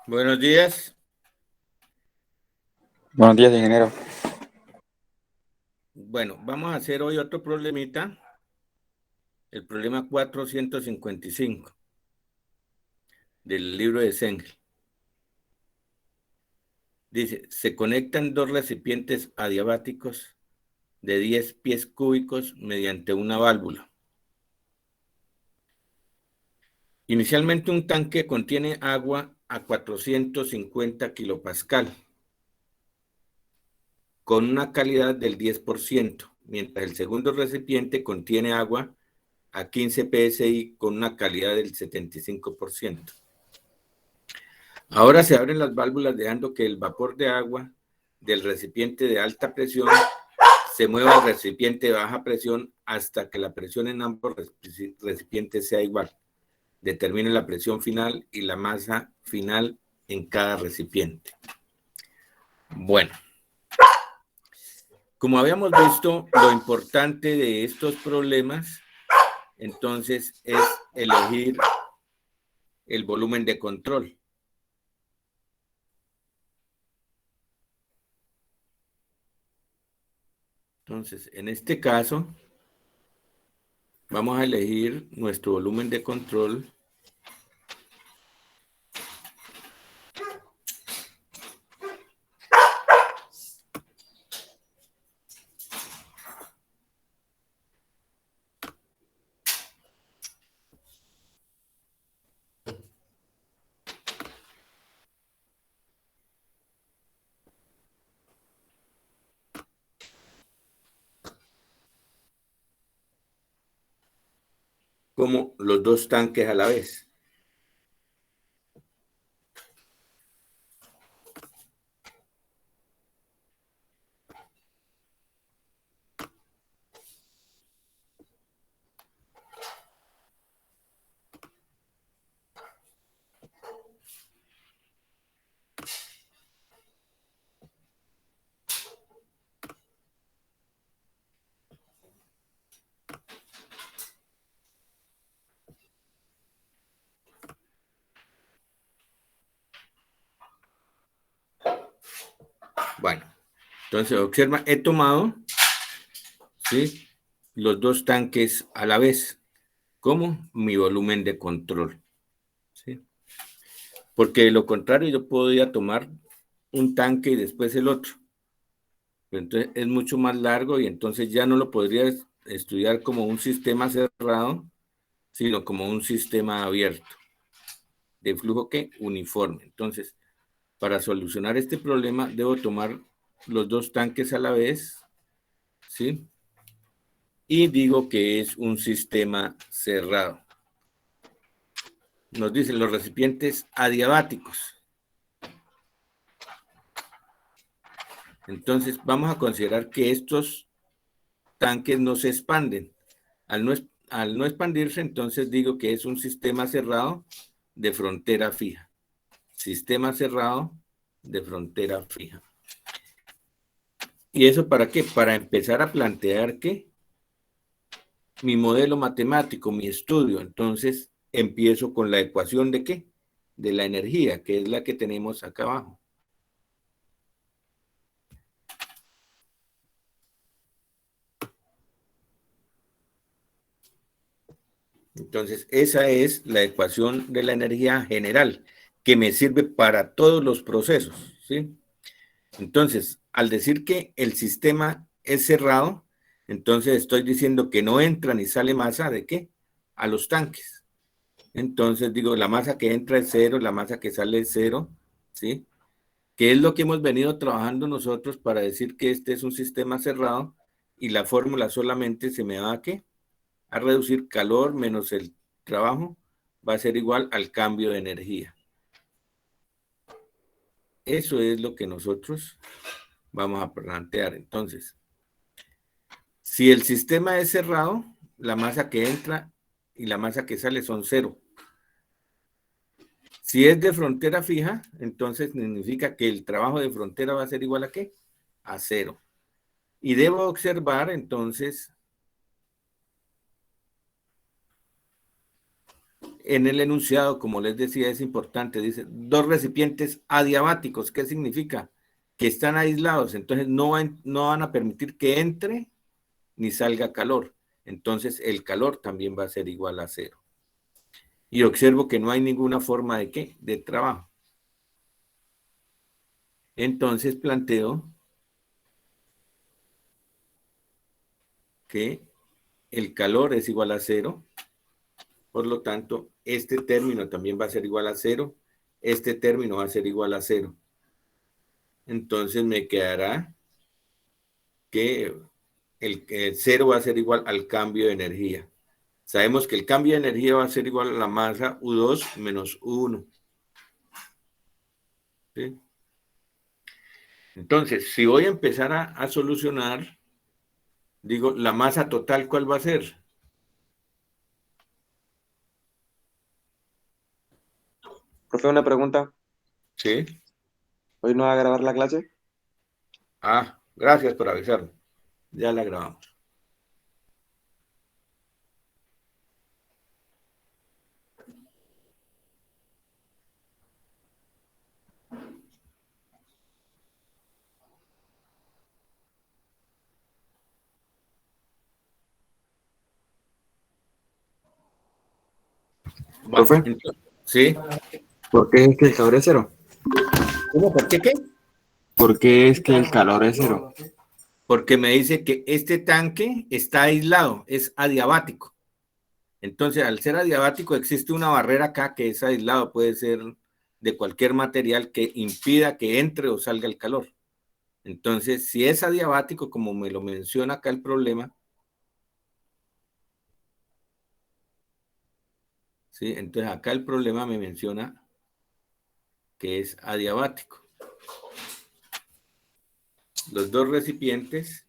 Buenos días. Buenos días, ingeniero. Bueno, vamos a hacer hoy otro problemita, el problema 455 del libro de Sengel. Dice, se conectan dos recipientes adiabáticos de 10 pies cúbicos mediante una válvula. Inicialmente un tanque contiene agua a 450 kilopascal con una calidad del 10%, mientras el segundo recipiente contiene agua a 15 psi con una calidad del 75%. Ahora se abren las válvulas dejando que el vapor de agua del recipiente de alta presión se mueva al recipiente de baja presión hasta que la presión en ambos recipientes sea igual. Determine la presión final y la masa final en cada recipiente. Bueno, como habíamos visto, lo importante de estos problemas, entonces, es elegir el volumen de control. Entonces, en este caso, vamos a elegir nuestro volumen de control como los dos tanques a la vez. Bueno, entonces observa, he tomado, ¿sí?, los dos tanques a la vez como mi volumen de control, ¿sí? Porque de lo contrario yo podría tomar un tanque y después el otro. Pero entonces es mucho más largo y entonces ya no lo podría estudiar como un sistema cerrado, sino como un sistema abierto, de flujo que uniforme. Entonces, para solucionar este problema, debo tomar los dos tanques a la vez, ¿sí? Y digo que es un sistema cerrado. Nos dicen los recipientes adiabáticos. Entonces, vamos a considerar que estos tanques no se expanden. Al no expandirse, entonces digo que es un sistema cerrado de frontera fija. Sistema cerrado de frontera fija. ¿Y eso para qué? Para empezar a plantear que mi modelo matemático, mi estudio. Entonces, empiezo con la ecuación de qué? De la energía, que es la que tenemos acá abajo. Entonces, esa es la ecuación de la energía general, que me sirve para todos los procesos, ¿sí? Entonces, al decir que el sistema es cerrado, entonces estoy diciendo que no entra ni sale masa ¿de qué? A los tanques. Entonces digo, la masa que entra es cero, la masa que sale es cero, ¿sí? Que es lo que hemos venido trabajando nosotros para decir que este es un sistema cerrado y la fórmula solamente se me va a ¿qué? A reducir calor menos el trabajo, va a ser igual al cambio de energía. Eso es lo que nosotros vamos a plantear. Entonces, si el sistema es cerrado, la masa que entra y la masa que sale son cero. Si es de frontera fija, entonces significa que el trabajo de frontera va a ser igual a ¿qué? A cero. Y debo observar entonces en el enunciado, como les decía, es importante, dice, 2 recipientes adiabáticos. ¿Qué significa? Que están aislados, entonces no van a permitir que entre ni salga calor. Entonces el calor también va a ser igual a 0. Y observo que no hay ninguna forma de ¿qué? De trabajo. Entonces planteo que el calor es igual a 0. Por lo tanto, este término también va a ser igual a 0. Este término va a ser igual a 0. Entonces me quedará que el 0 va a ser igual al cambio de energía. Sabemos que el cambio de energía va a ser igual a la masa U2 menos U1. ¿Sí? Entonces, si voy a empezar a solucionar, digo, la masa total, ¿cuál va a ser? Profe, una pregunta. ¿Sí? ¿Hoy no va a grabar la clase? Ah, gracias por avisarme. Ya la grabamos. Va, Profe, entonces, ¿sí? ¿por qué es que el calor es cero? ¿Cómo? ¿Por qué qué? ¿Por qué es que el calor es cero? Porque me dice que este tanque está aislado, es adiabático. Entonces, al ser adiabático, existe una barrera acá que es aislado, puede ser de cualquier material que impida que entre o salga el calor. Entonces, si es adiabático, como me lo menciona acá el problema, ¿sí? Entonces acá el problema me menciona que es adiabático. Los 2 recipientes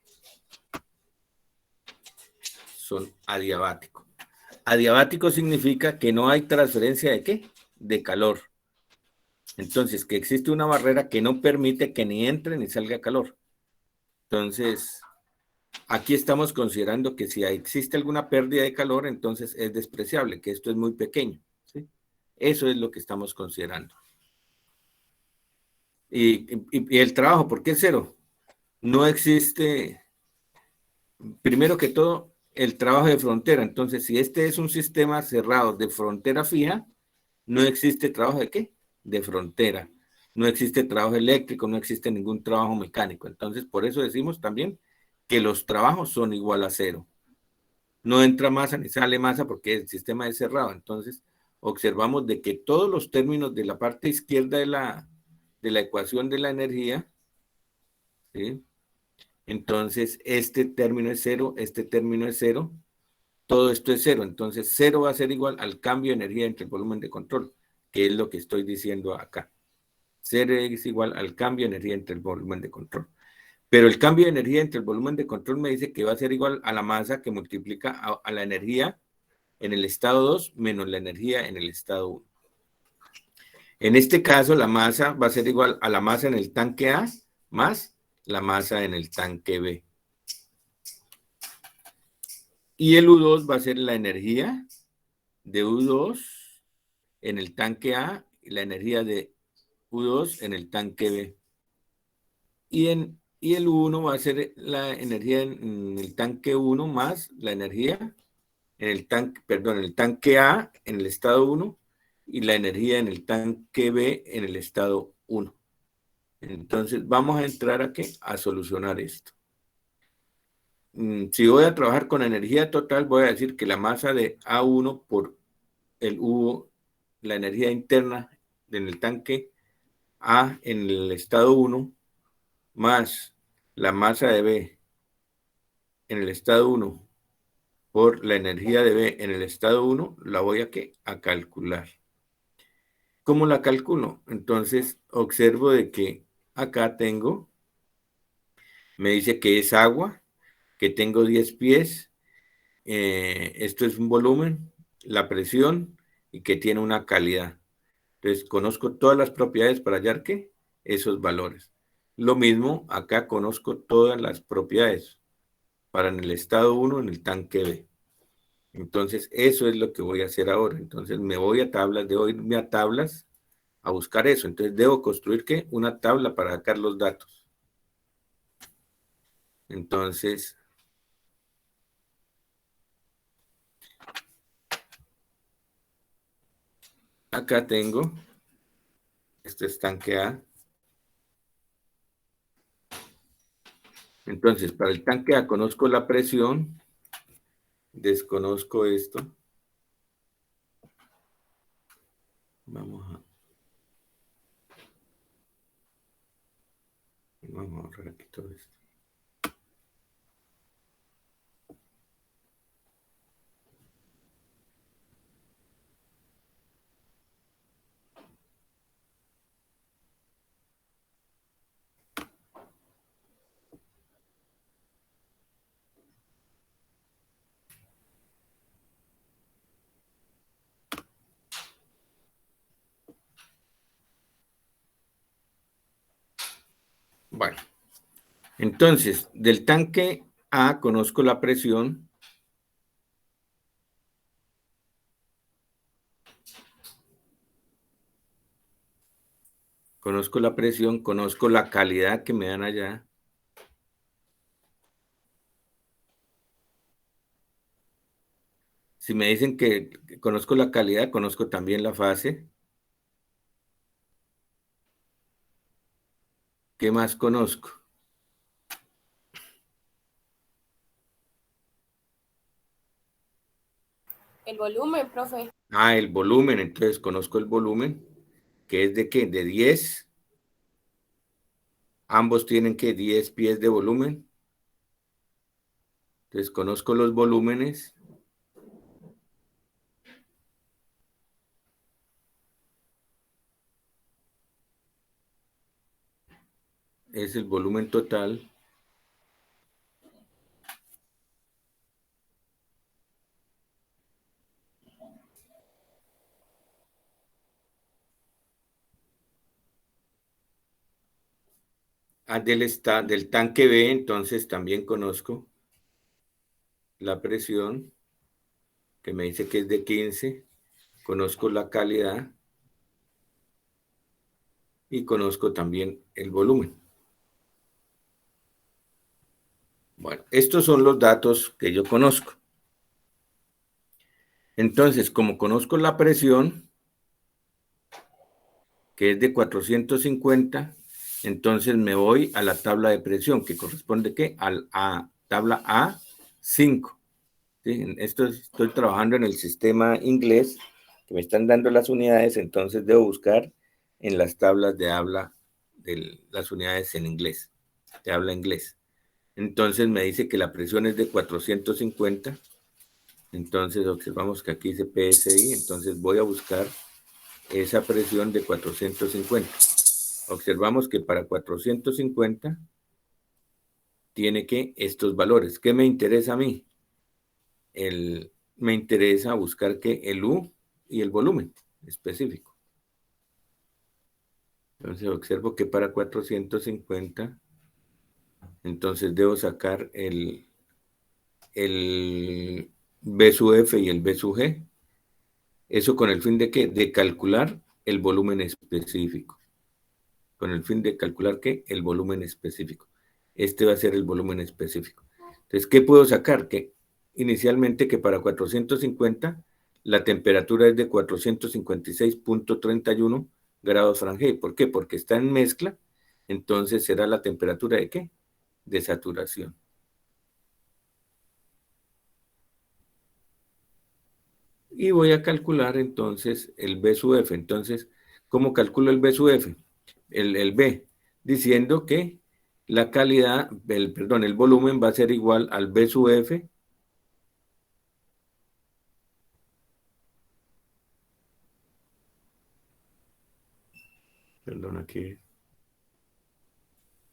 son adiabáticos. Adiabático significa que no hay transferencia de ¿qué? De calor. Entonces, que existe una barrera que no permite que ni entre ni salga calor. Entonces, aquí estamos considerando que si existe alguna pérdida de calor, entonces es despreciable, que esto es muy pequeño. ¿Sí? Eso es lo que estamos considerando. Y el trabajo, ¿por qué 0? No existe, primero que todo, el trabajo de frontera. Entonces, si este es un sistema cerrado de frontera fija, no existe trabajo de ¿qué? De frontera. No existe trabajo eléctrico, no existe ningún trabajo mecánico. Entonces, por eso decimos también que los trabajos son igual a 0. No entra masa ni sale masa porque el sistema es cerrado. Entonces, observamos de que todos los términos de la parte izquierda de la ecuación de la energía, ¿sí? Entonces, este término es 0, este término es 0, todo esto es 0. Entonces, 0 va a ser igual al cambio de energía entre el volumen de control, que es lo que estoy diciendo acá. 0 es igual al cambio de energía entre el volumen de control. Pero el cambio de energía entre el volumen de control me dice que va a ser igual a la masa que multiplica a la energía en el estado 2 menos la energía en el estado 1. En este caso, la masa va a ser igual a la masa en el tanque A más la masa en el tanque B. Y el U2 va a ser la energía de U2 en el tanque A y la energía de U2 en el tanque B. Y el U1 va a ser la energía en el tanque 1 más la energía en el tanque, perdón, en el tanque A en el estado 1 y la energía en el tanque B en el estado 1. Entonces vamos a entrar aquí a solucionar esto. Si voy a trabajar con energía total, voy a decir que la masa de A1 por el U, la energía interna en el tanque A en el estado 1, más la masa de B en el estado 1 por la energía de B en el estado 1, la voy a calcular. ¿Cómo la calculo? Entonces observo de que acá tengo, me dice que es agua, que tengo 10 pies, esto es un volumen, la presión y que tiene una calidad. Entonces, conozco todas las propiedades para hallar ¿qué? Esos valores. Lo mismo, acá conozco todas las propiedades para en el estado 1, en el tanque B. Entonces, eso es lo que voy a hacer ahora. Entonces, me voy a tablas, debo irme a tablas a buscar eso. Entonces, debo construir, ¿qué? Una tabla para sacar los datos. Entonces, acá tengo este estanque A. Entonces, para el tanque A conozco la presión, desconozco esto. Vamos a borrar aquí todo esto. Bueno, entonces, del tanque A conozco la presión. Conozco la presión, conozco la calidad que me dan allá. Si me dicen que conozco la calidad, conozco también la fase. ¿Qué más conozco? El volumen, profe. Ah, el volumen. Entonces conozco el volumen, que es de ¿qué? De 10. Ambos tienen que 10 pies de volumen. Entonces conozco los volúmenes. Es el volumen total. Del tanque B, entonces también conozco la presión, que me dice que es de 15. Conozco la calidad y conozco también el volumen. Bueno, estos son los datos que yo conozco. Entonces, como conozco la presión, que es de 450, entonces me voy a la tabla de presión, que corresponde ¿qué? A tabla A5. ¿Sí? Estoy trabajando en el sistema inglés, que me están dando las unidades, entonces debo buscar en las tablas de habla de las unidades en inglés, de habla inglés. Entonces me dice que la presión es de 450. Entonces observamos que aquí dice PSI, entonces voy a buscar esa presión de 450. Observamos que para 450 tiene que estos valores. ¿Qué me interesa a mí? Me interesa buscar que el U y el volumen específico. Entonces observo que para 450, entonces debo sacar el B sub F y el B sub G. ¿Eso con el fin de qué? De calcular el volumen específico. Con el fin de calcular ¿qué? El volumen específico. Este va a ser el volumen específico. Entonces, ¿qué puedo sacar? Que inicialmente que para 450 la temperatura es de 456.31 grados Fahrenheit. ¿Por qué? Porque está en mezcla, entonces será la temperatura de ¿qué? De saturación. Y voy a calcular entonces el B sub F. Entonces, ¿cómo calculo el B sub F? El B, diciendo que la calidad, el volumen va a ser igual al B sub F aquí.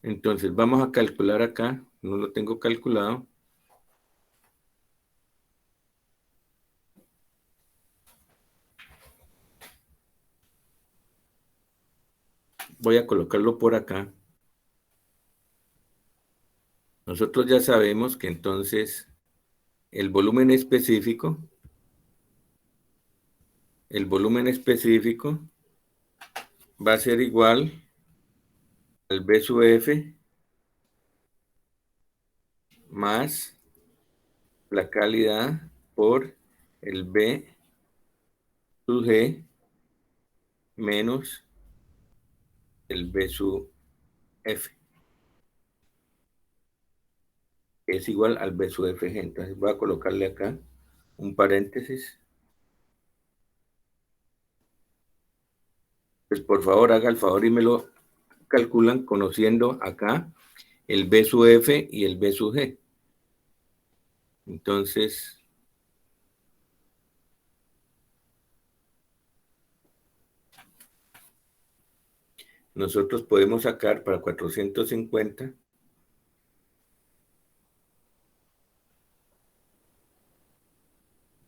Entonces, vamos a calcular acá, no lo tengo calculado. Voy a colocarlo por acá. Nosotros ya sabemos que entonces el volumen específico el volumen específico va a ser igual al B sub F más la calidad por el B sub G menos el B sub F, que es igual al B sub FG. Entonces voy a colocarle acá un paréntesis. Pues por favor haga el favor y me lo calculan conociendo acá el B sub F y el B sub G. Entonces, nosotros podemos sacar para 450.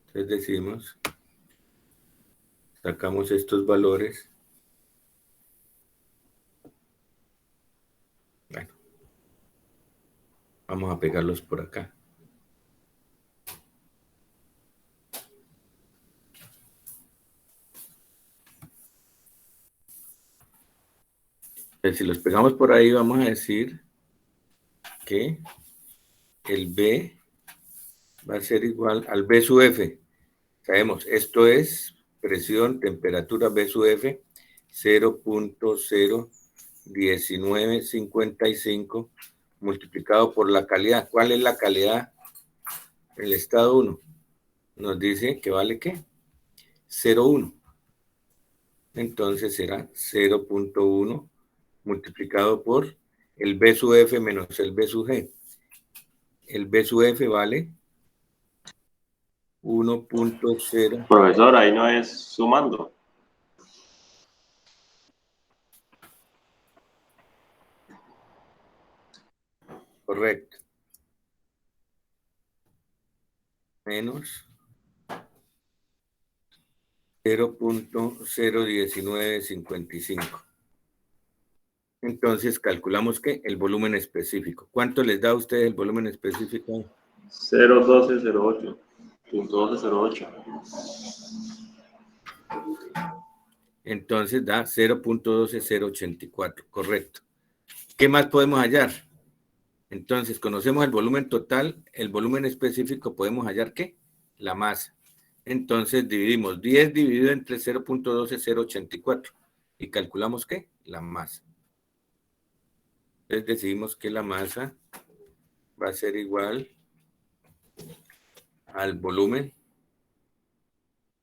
Entonces decimos, sacamos estos valores. Bueno, vamos a pegarlos por acá. Entonces, si los pegamos por ahí, vamos a decir que el B va a ser igual al B sub F. Sabemos, esto es presión, temperatura B sub F, 0.01955 multiplicado por la calidad. ¿Cuál es la calidad? El estado 1 nos dice que vale ¿qué? 0.1. Entonces será 0.1 multiplicado por el B sub F menos el B sub G. El B sub F vale 1.0. Profesor, ahí no es sumando. Correcto. Menos 0.01955. Entonces calculamos que el volumen específico. ¿Cuánto les da a ustedes el volumen específico? 0.1208. 0.1208. Entonces da 0.12084, correcto. ¿Qué más podemos hallar? Entonces, conocemos el volumen total, el volumen específico, ¿podemos hallar qué? La masa. Entonces, dividimos 10 dividido entre 0.12084 y calculamos ¿qué? La masa. Entonces, decidimos que la masa va a ser igual al volumen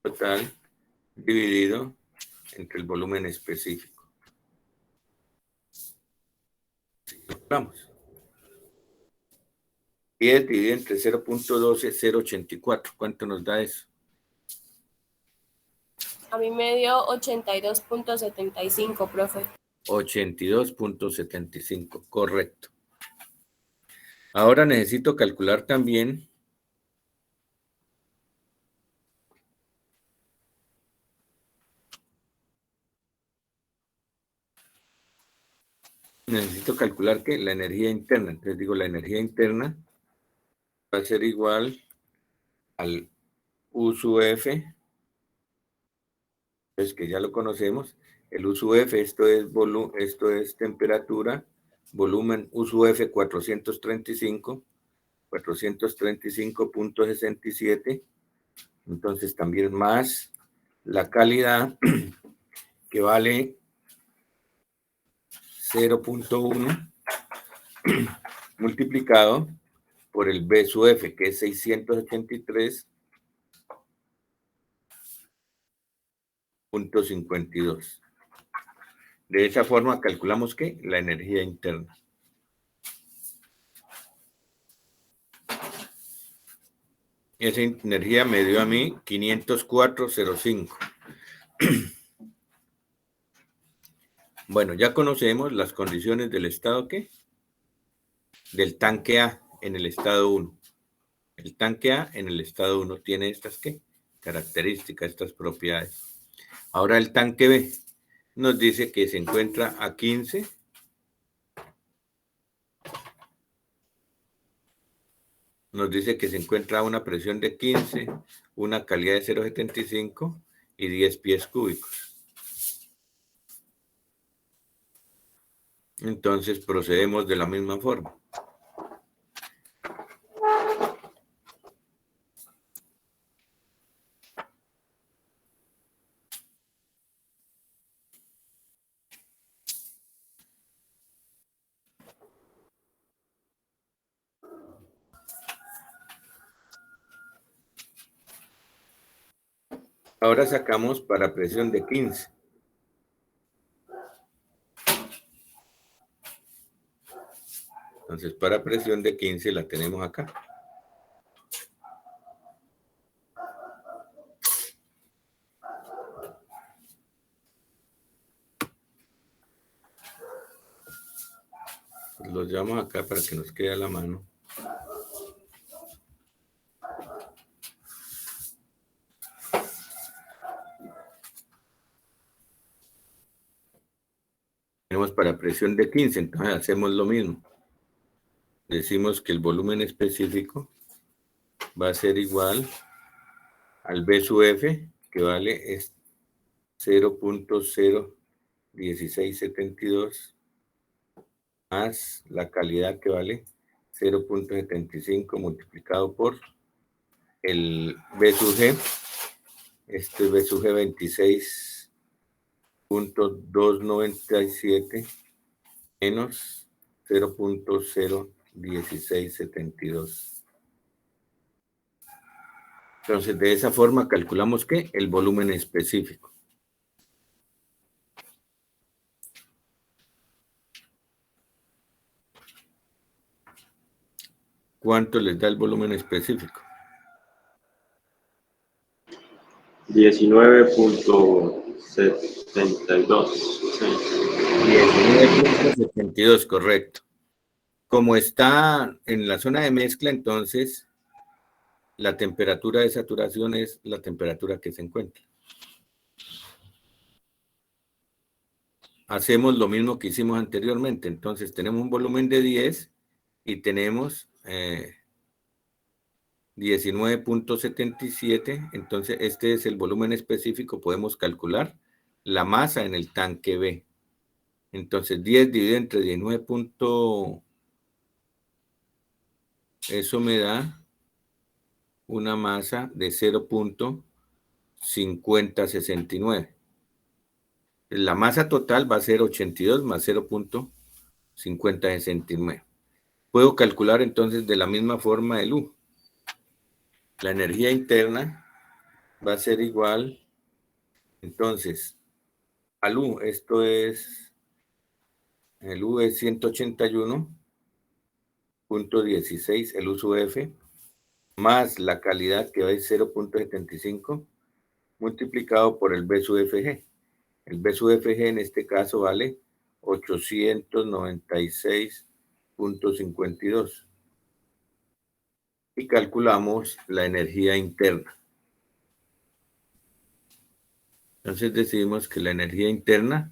total dividido entre el volumen específico. Vamos. 10 dividido entre 0.12084. ¿Cuánto nos da eso? A mí me dio 82.75, profe. 82.75, correcto. Ahora necesito calcular también que la energía interna. Entonces digo, la energía interna va a ser igual al U sub F, pues que ya lo conocemos. El U sub F, esto es temperatura, volumen U sub F 435.67. Entonces también más la calidad, que vale 0.1 multiplicado por el B sub F, que es 683.52. De esa forma calculamos que la energía interna. Esa energía me dio a mí 504.05. Bueno, ya conocemos las condiciones del estado ¿qué? Del tanque A en el estado 1. El tanque A en el estado 1 tiene estas ¿qué? Características, estas propiedades. Ahora el tanque B nos dice que se encuentra a 15. Nos dice que se encuentra a una presión de 15, una calidad de 0.75 y 10 pies cúbicos. Entonces procedemos de la misma forma. Ahora sacamos para presión de 15. Entonces, para presión de 15 la tenemos acá. Los llevamos acá para que nos quede a la mano. Tenemos para presión de 15, entonces hacemos lo mismo. Decimos que el volumen específico va a ser igual al B sub F, que vale 0.01672, más la calidad que vale 0.75 multiplicado por el B sub G. Este B sub G 26.297 menos 0.01672. Entonces, de esa forma calculamos que el volumen específico. ¿Cuánto les da el volumen específico? 19.72. Sí. 19.72, correcto. Como está en la zona de mezcla, entonces la temperatura de saturación es la temperatura que se encuentra. Hacemos lo mismo que hicimos anteriormente. Entonces tenemos un volumen de 10 y tenemos 19.77. Entonces este es el volumen específico. Podemos calcular la masa en el tanque B. Entonces 10 dividido entre 19. Eso me da una masa de 0.5069. La masa total va a ser 82 más 0.5069. Puedo calcular entonces de la misma forma el U. La energía interna va a ser igual, entonces, al U. Esto es, el U es 181.16, el U sub F, más la calidad que va a ser 0.75, multiplicado por el B sub FG. El B sub FG en este caso vale 896.52. Y calculamos la energía interna. Entonces decimos que la energía interna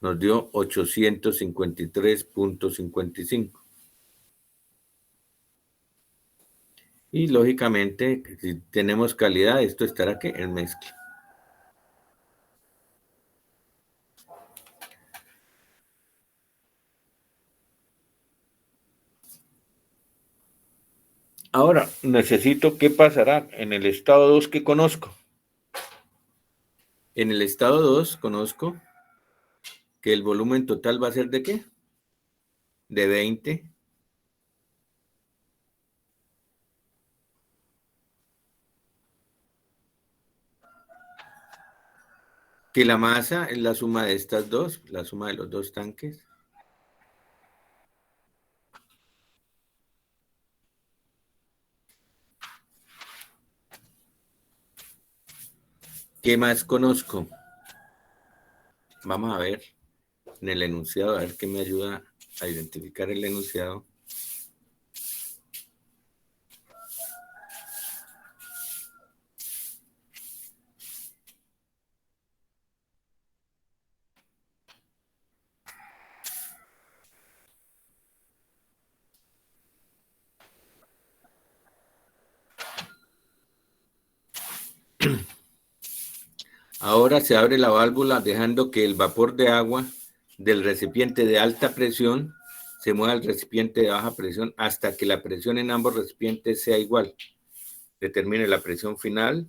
nos dio 853.55. Y lógicamente, si tenemos calidad, esto estará ¿qué? En mezcla. Ahora, necesito qué pasará en el estado 2 que conozco. En el estado 2 conozco que el volumen total va a ser ¿de qué? De 20. Que la masa es la suma de estas dos, la suma de los dos tanques. ¿Qué más conozco? Vamos a ver en el enunciado, a ver qué me ayuda a identificar el enunciado. Ahora se abre la válvula dejando que el vapor de agua del recipiente de alta presión se mueva al recipiente de baja presión hasta que la presión en ambos recipientes sea igual. Determine la presión final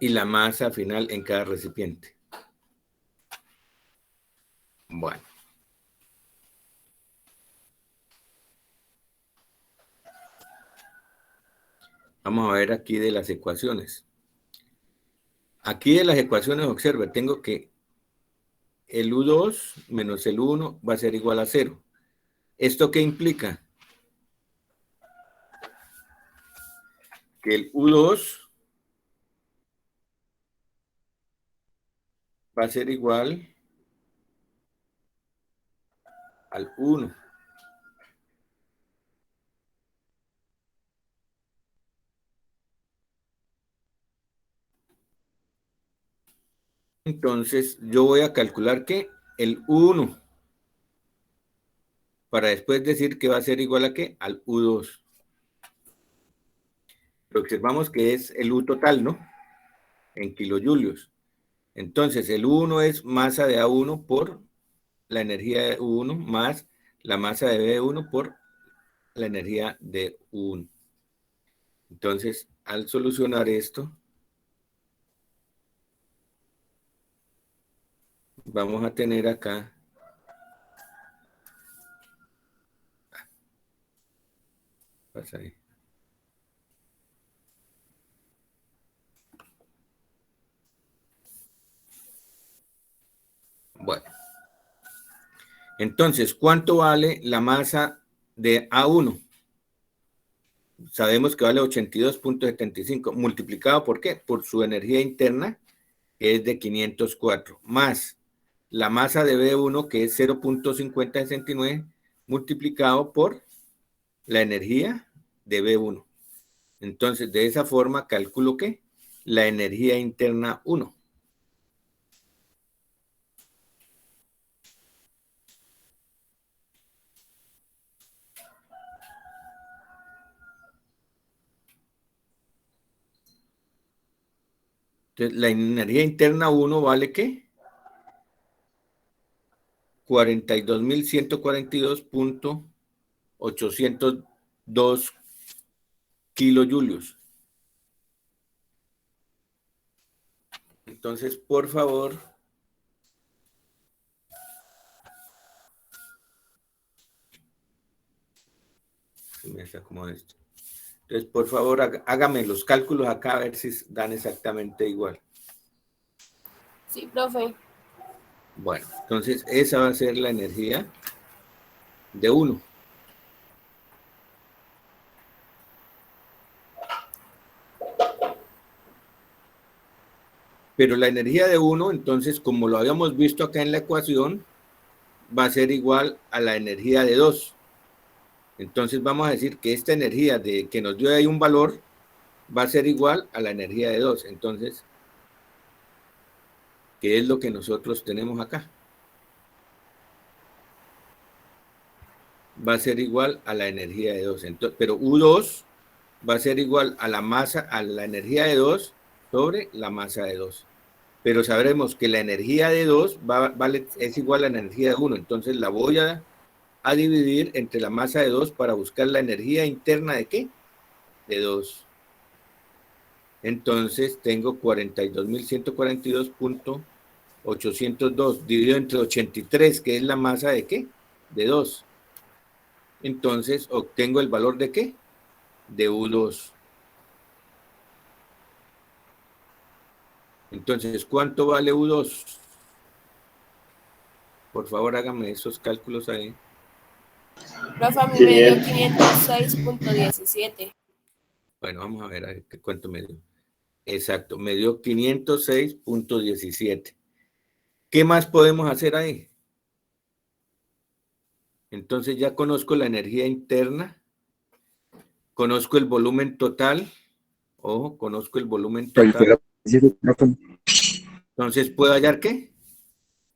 y la masa final en cada recipiente. Bueno. Vamos a ver aquí de las ecuaciones. Aquí de las ecuaciones, observe, tengo que el U2 menos el U1 va a ser igual a 0. ¿Esto qué implica? Que el U2 va a ser igual al 1. Entonces, yo voy a calcular que el U1, para después decir que va a ser igual a qué? Al U2. Pero observamos que es el U total, ¿no? En kilojulios. Entonces, el U1 es masa de A1 por la energía de U1 más la masa de B1 por la energía de U1. Entonces, al solucionar esto, vamos a tener acá pasa ahí. Bueno, entonces, ¿cuánto vale la masa de A1? Sabemos que vale 82.75, multiplicado ¿por qué? Por su energía interna, que es de 504, más la masa de B1, que es 0.5069, multiplicado por la energía de B1. Entonces, de esa forma, calculo que la energía interna 1. Entonces, la energía interna 1 vale ¿qué? 42.142.802 kilojulios. Entonces, por favor, me acomodo esto. Entonces, por favor, hágame los cálculos acá a ver si dan exactamente igual. Sí, profe. Bueno, entonces esa va a ser la energía de 1. Pero la energía de 1, entonces, como lo habíamos visto acá en la ecuación, va a ser igual a la energía de 2. Entonces vamos a decir que esta energía que nos dio ahí un valor va a ser igual a la energía de 2. Entonces, ¿qué es lo que nosotros tenemos acá? Va a ser igual a la energía de 2. Entonces, pero U2 va a ser igual a la masa, a la energía de 2 sobre la masa de 2. Pero sabremos que la energía de 2 es igual a la energía de 1. Entonces la voy a dividir entre la masa de 2 para buscar la energía interna de ¿qué? De 2. Entonces tengo 42.142.802 dividido entre 83, que es la masa de ¿qué? De 2. Entonces obtengo el valor de ¿qué? De U2. Entonces, ¿cuánto vale U2? Por favor, hágame esos cálculos ahí. Profe, a mí me dio 506.17. Bueno, vamos a ver cuánto me dio. Exacto, me dio 506.17. ¿Qué más podemos hacer ahí? Entonces ya conozco la energía interna, conozco el volumen total, ojo, conozco el volumen total. Entonces, ¿puedo hallar qué?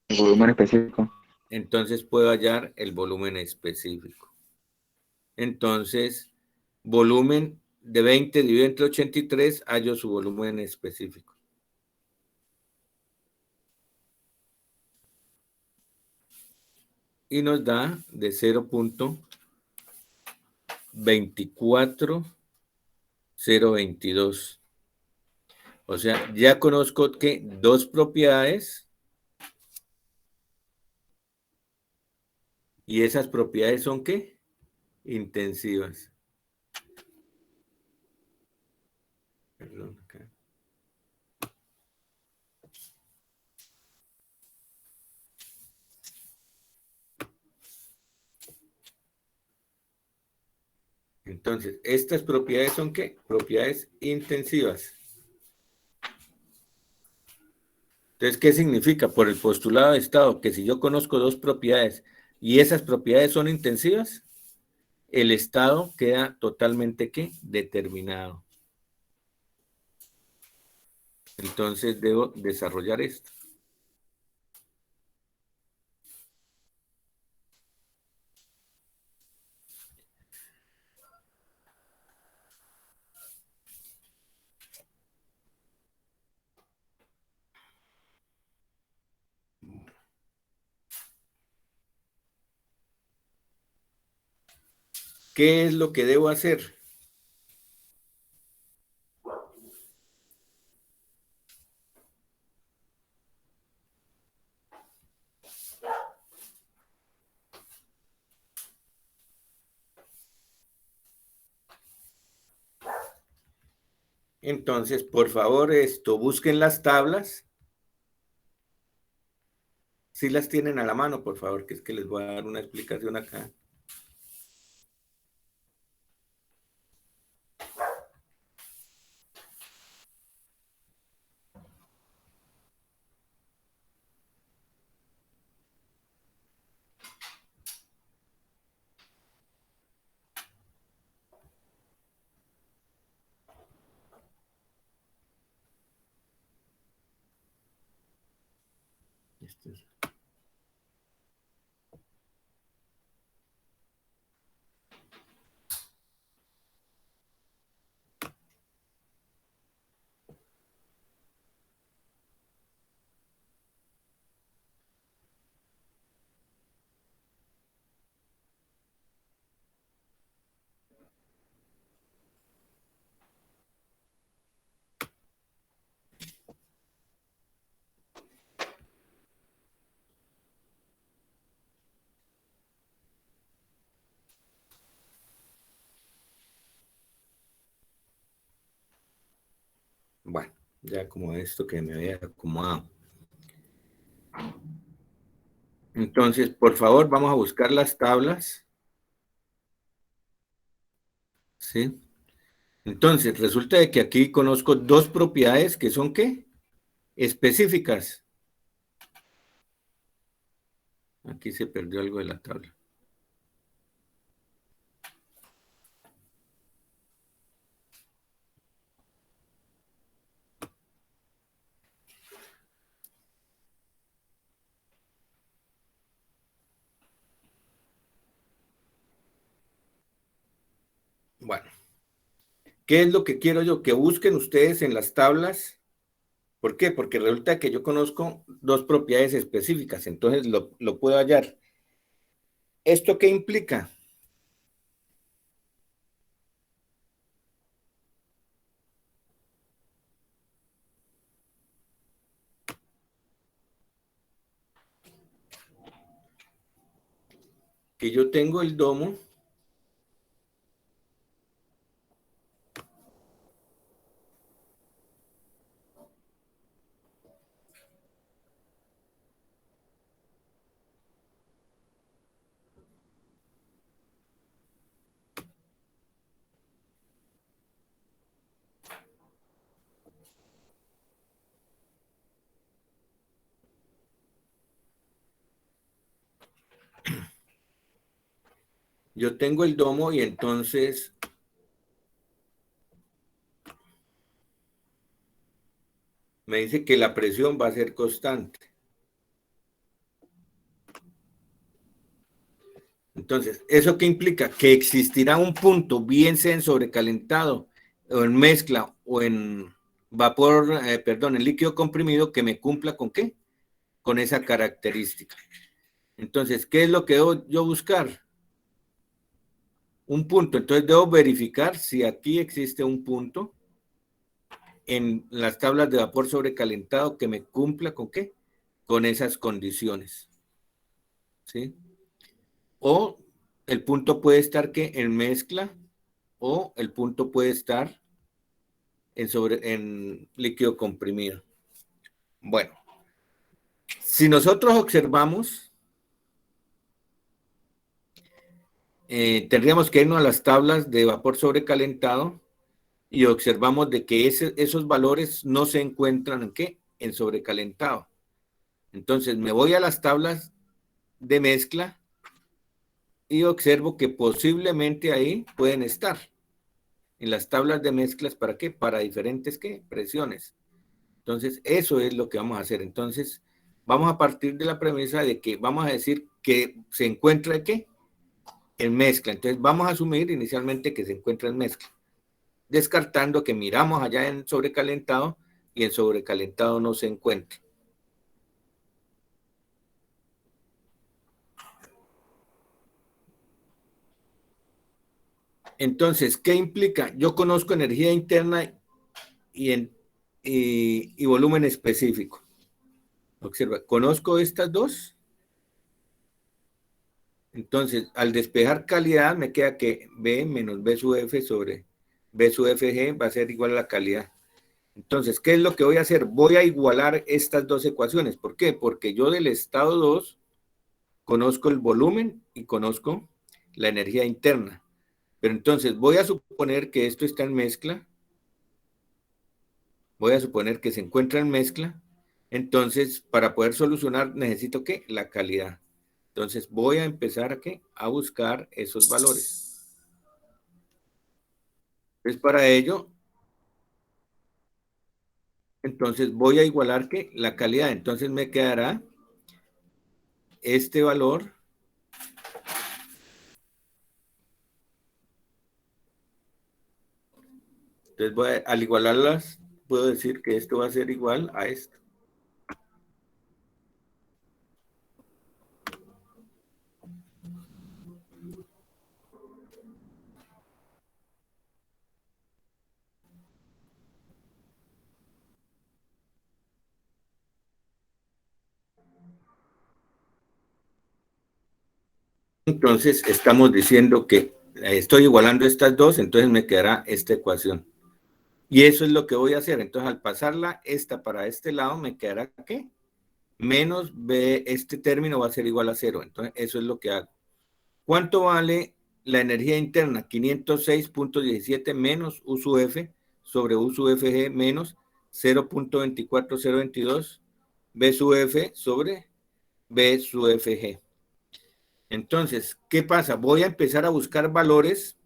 El volumen específico. Entonces puedo hallar el volumen específico. Entonces, volumen de 20 dividido entre 83, hallo su volumen específico. y nos da de 0.24022. O sea, ya conozco que dos propiedades y esas propiedades son ¿qué? Intensivas. Perdón, acá. Entonces, estas propiedades son ¿qué? Propiedades intensivas. Entonces, ¿qué significa? Por el postulado de estado, que si yo conozco dos propiedades y esas propiedades son intensivas, el estado queda totalmente ¿qué? Determinado. Entonces, debo desarrollar esto. ¿Qué es lo que debo hacer? Entonces, por favor, busquen las tablas. Si las tienen a la mano, por favor, que es que les voy a dar una explicación acá. Bueno, ya como esto que me había acomodado. Entonces, por favor, vamos a buscar las tablas. ¿Sí? Entonces, resulta de que aquí conozco dos propiedades que son ¿qué? Específicas. Aquí se perdió algo de la tabla. Bueno, ¿qué es lo que quiero yo? Que busquen ustedes en las tablas. ¿Por qué? Porque resulta que yo conozco dos propiedades específicas, entonces lo puedo hallar. ¿Esto qué implica? Que yo tengo el domo y entonces me dice que la presión va a ser constante. Entonces, ¿eso qué implica? Que existirá un punto, bien sea en sobrecalentado, o en mezcla, o en vapor, en líquido comprimido, que me cumpla ¿con qué? Con esa característica. Entonces, ¿qué es lo que debo yo buscar? Un punto. Entonces, debo verificar si aquí existe un punto en las tablas de vapor sobrecalentado que me cumpla con ¿qué? Con esas condiciones. ¿Sí? O el punto puede estar ¿qué? En mezcla, o el punto puede estar en líquido comprimido. Bueno, si nosotros observamos, tendríamos que irnos a las tablas de vapor sobrecalentado y observamos de que esos valores no se encuentran ¿en qué? En sobrecalentado. Entonces me voy a las tablas de mezcla y observo que posiblemente ahí pueden estar. En las tablas de mezclas, ¿para qué? Para diferentes ¿qué? Presiones. Entonces, eso es lo que vamos a hacer. Entonces, vamos a partir de la premisa de que vamos a decir que se encuentra ¿qué? En mezcla. Entonces, vamos a asumir inicialmente que se encuentra en mezcla, descartando que miramos allá en sobrecalentado y en sobrecalentado no se encuentra. Entonces, ¿qué implica? Yo conozco energía interna y volumen específico. Observa, conozco estas dos. Entonces, al despejar calidad, me queda que B menos B sub F sobre B sub FG va a ser igual a la calidad. Entonces, ¿qué es lo que voy a hacer? Voy a igualar estas dos ecuaciones. ¿Por qué? Porque yo del estado 2 conozco el volumen y conozco la energía interna. Pero entonces voy a suponer que esto está en mezcla. Voy a suponer que se encuentra en mezcla. Entonces, para poder solucionar, necesito ¿qué? La calidad. Entonces, voy a empezar a buscar esos valores. Entonces, para ello, entonces voy a igualar ¿qué? La calidad. Entonces, me quedará este valor. Entonces, al igualarlas, puedo decir que esto va a ser igual a esto. Entonces, estamos diciendo que estoy igualando estas dos, entonces me quedará esta ecuación. Y eso es lo que voy a hacer. Entonces, al pasarla esta para este lado, me quedará ¿qué? Menos B, este término va a ser igual a 0. Entonces, eso es lo que hago. ¿Cuánto vale la energía interna? 506.17 menos U sub F sobre U sub FG menos 0.24022 B sub F sobre B sub FG. Entonces, ¿qué pasa? Voy a empezar a buscar valores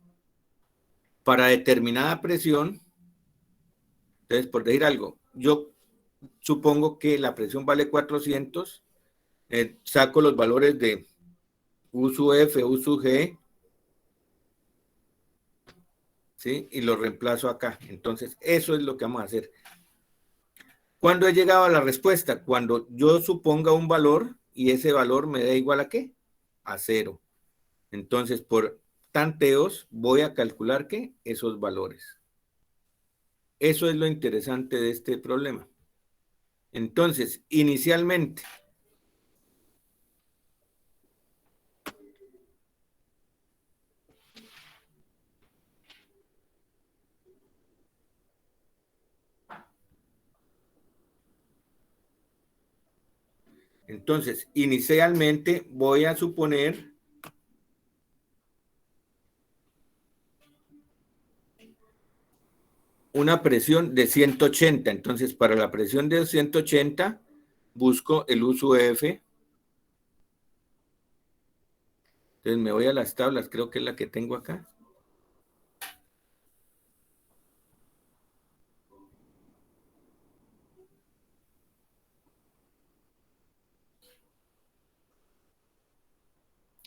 para determinada presión. Entonces, por decir algo, yo supongo que la presión vale 400, saco los valores de U sub F, U sub G, ¿sí? Y lo reemplazo acá. Entonces, eso es lo que vamos a hacer. ¿Cuándo he llegado a la respuesta? Cuando yo suponga un valor y ese valor me da igual a ¿qué? A 0. Entonces, por tanteos, voy a calcular ¿qué? Esos valores. Eso es lo interesante de este problema. Entonces, inicialmente, voy a suponer una presión de 180. Entonces, para la presión de 180, busco el U sub F. Entonces, me voy a las tablas, creo que es la que tengo acá.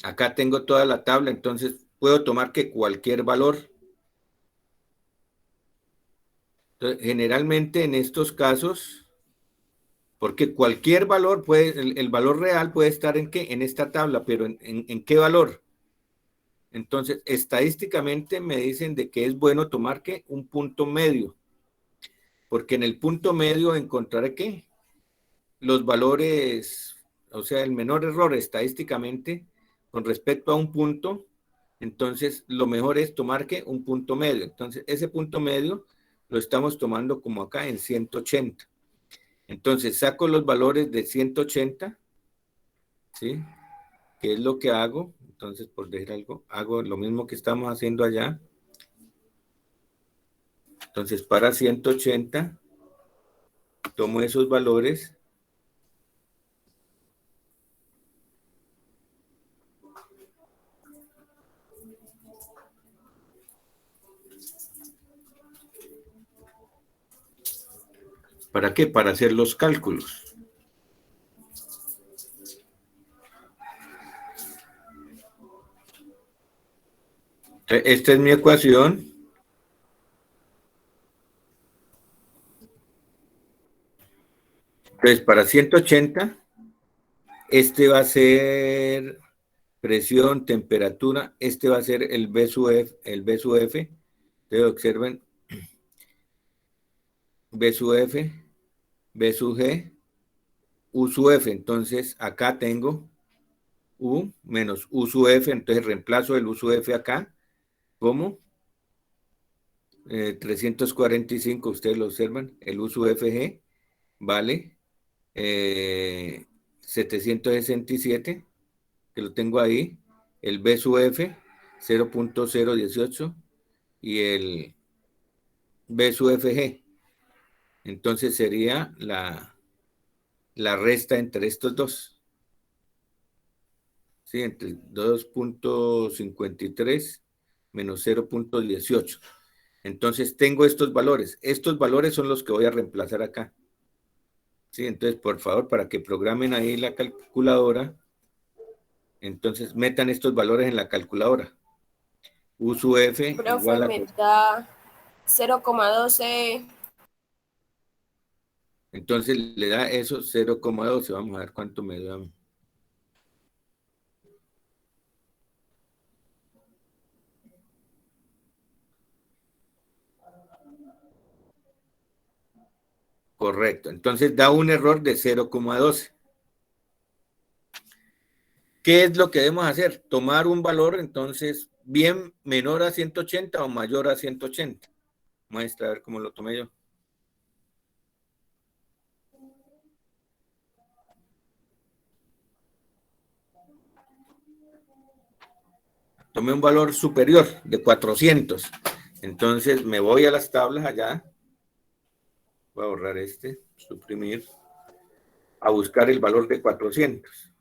Acá tengo toda la tabla, entonces puedo tomar que cualquier valor. Entonces, generalmente en estos casos, Porque cualquier valor puede, el valor real puede estar en qué, en esta tabla, pero ¿en qué valor? Entonces, estadísticamente me dicen de que es bueno tomar ¿qué? Un punto medio, porque en el punto medio encontraré ¿qué? Los valores, o sea, el menor error estadísticamente con respecto a un punto. Entonces, lo mejor es tomar ¿qué? Un punto medio. Entonces, ese punto medio lo estamos tomando como acá en 180. Entonces, saco los valores de 180, ¿sí? ¿Qué es lo que hago? Entonces, por decir algo, hago lo mismo que estamos haciendo allá. Entonces, para 180, tomo esos valores. ¿Para qué? Para hacer los cálculos. Esta es mi ecuación. Entonces, para 180, este va a ser presión, temperatura, este va a ser el B sub F, Entonces, observen, B sub F, B sub G, U sub F. Entonces, acá tengo U menos U sub F, entonces reemplazo el U sub F acá, como 345, ustedes lo observan, el U sub FG vale 767, que lo tengo ahí, el B sub F 0.018 y el B sub FG. Entonces sería la resta entre estos dos. Sí, entre 2.53 menos 0.18. Entonces tengo estos valores. Estos valores son los que voy a reemplazar acá. Sí, entonces por favor, para que programen ahí la calculadora, entonces metan estos valores en la calculadora. U sub F Profe, igual a... me da 0,12. Entonces le da eso 0,12. Vamos a ver cuánto me da. Correcto. Entonces da un error de 0,12. ¿Qué es lo que debemos hacer? Tomar un valor, entonces, bien menor a 180 o mayor a 180. Muestra a ver cómo lo tomé yo. Tomé un valor superior de 400. Entonces me voy a las tablas allá. Voy a borrar este, suprimir, a buscar el valor de 400.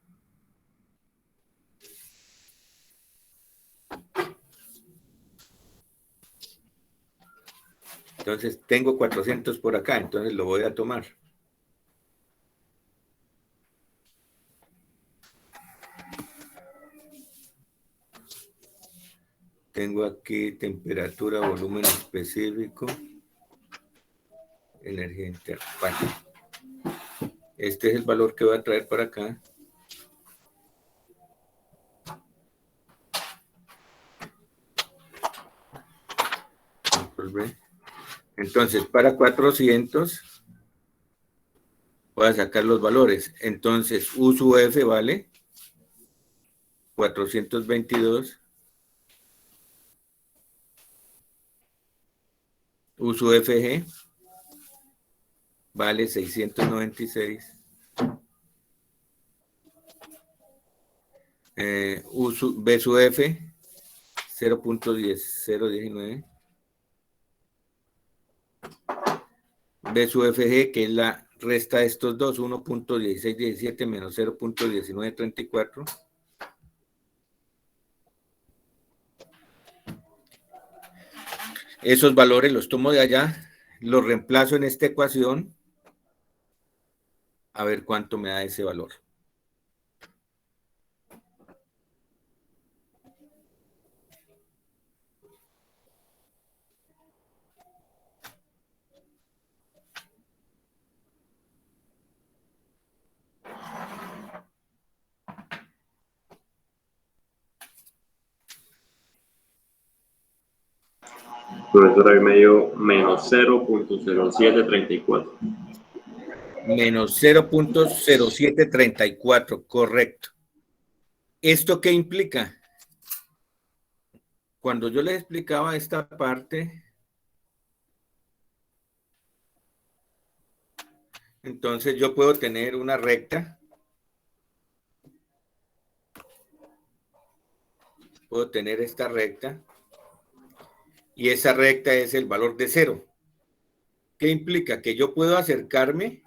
Entonces tengo 400 por acá, entonces lo voy a tomar. Tengo aquí temperatura, volumen específico, energía interna. Bueno, este es el valor que voy a traer para acá. Entonces, para 400 voy a sacar los valores. Entonces, U sub F vale 422. U sub FG vale 696. B sub F 0.019. B sub FG, que es la resta de estos dos, 1.1617 menos 0.1934. Esos valores los tomo de allá, los reemplazo en esta ecuación, a ver cuánto me da ese valor. Profesor, ahí me dio menos 0.0734. Menos 0.0734, correcto. ¿Esto qué implica? Cuando yo les explicaba esta parte, entonces yo puedo tener una recta. Puedo tener esta recta. Y esa recta es el valor de 0. ¿Qué implica? Que yo puedo acercarme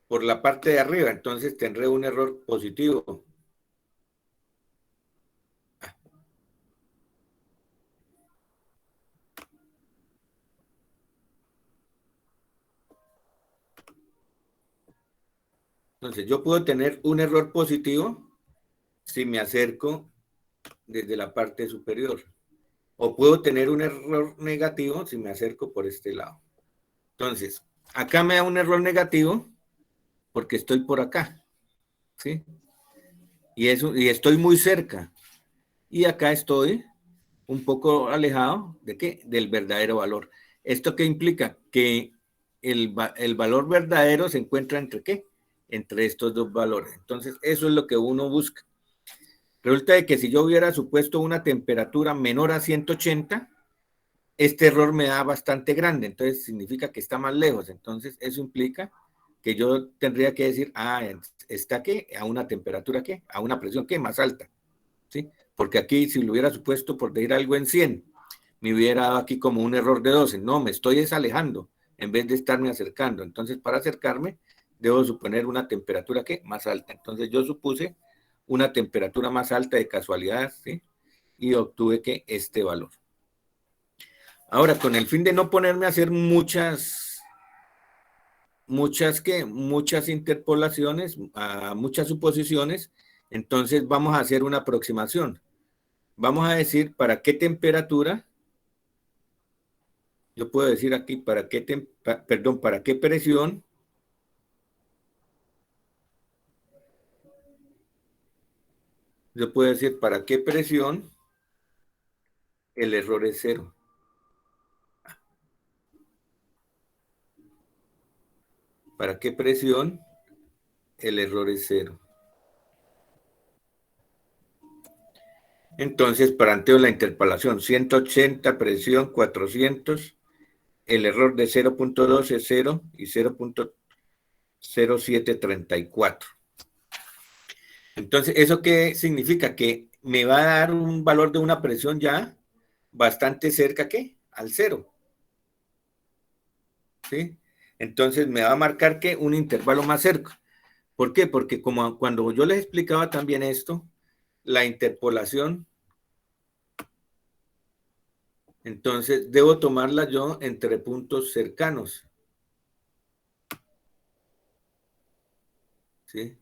por la parte de arriba, entonces tendré un error positivo. Entonces yo puedo tener un error positivo si me acerco desde la parte superior. O puedo tener un error negativo si me acerco por este lado. Entonces, acá me da un error negativo porque estoy por acá, ¿sí? Y estoy muy cerca. Y acá estoy un poco alejado ¿de qué? Del verdadero valor. ¿Esto qué implica? Que el valor verdadero se encuentra entre ¿qué? Entre estos dos valores. Entonces, eso es lo que uno busca. Resulta de que si yo hubiera supuesto una temperatura menor a 180, este error me da bastante grande, entonces significa que está más lejos. Entonces, eso implica que yo tendría que decir, ¿está qué? ¿A una temperatura qué? ¿A una presión qué? Más alta, ¿sí? Porque aquí, si lo hubiera supuesto por decir algo en 100, me hubiera dado aquí como un error de 12. No, me estoy desalejando en vez de estarme acercando. Entonces, para acercarme, debo suponer una temperatura ¿qué? Más alta. Entonces, yo supuse una temperatura más alta de casualidad, ¿sí? Y obtuve que este valor. Ahora, con el fin de no ponerme a hacer muchas interpolaciones, muchas suposiciones, entonces vamos a hacer una aproximación. Vamos a decir para qué temperatura, yo puedo decir aquí para qué presión yo puedo decir para qué presión el error es 0. ¿Para qué presión el error es 0? Entonces, planteo la interpolación, 180, presión 400, el error de 0.2 es 0 y 0.0734. Entonces, ¿eso qué significa? Que me va a dar un valor de una presión ya bastante cerca, ¿qué? Al 0. ¿Sí? Entonces, me va a marcar que un intervalo más cerca. ¿Por qué? Porque como cuando yo les explicaba también esto, la interpolación, entonces debo tomarla yo entre puntos cercanos. ¿Sí?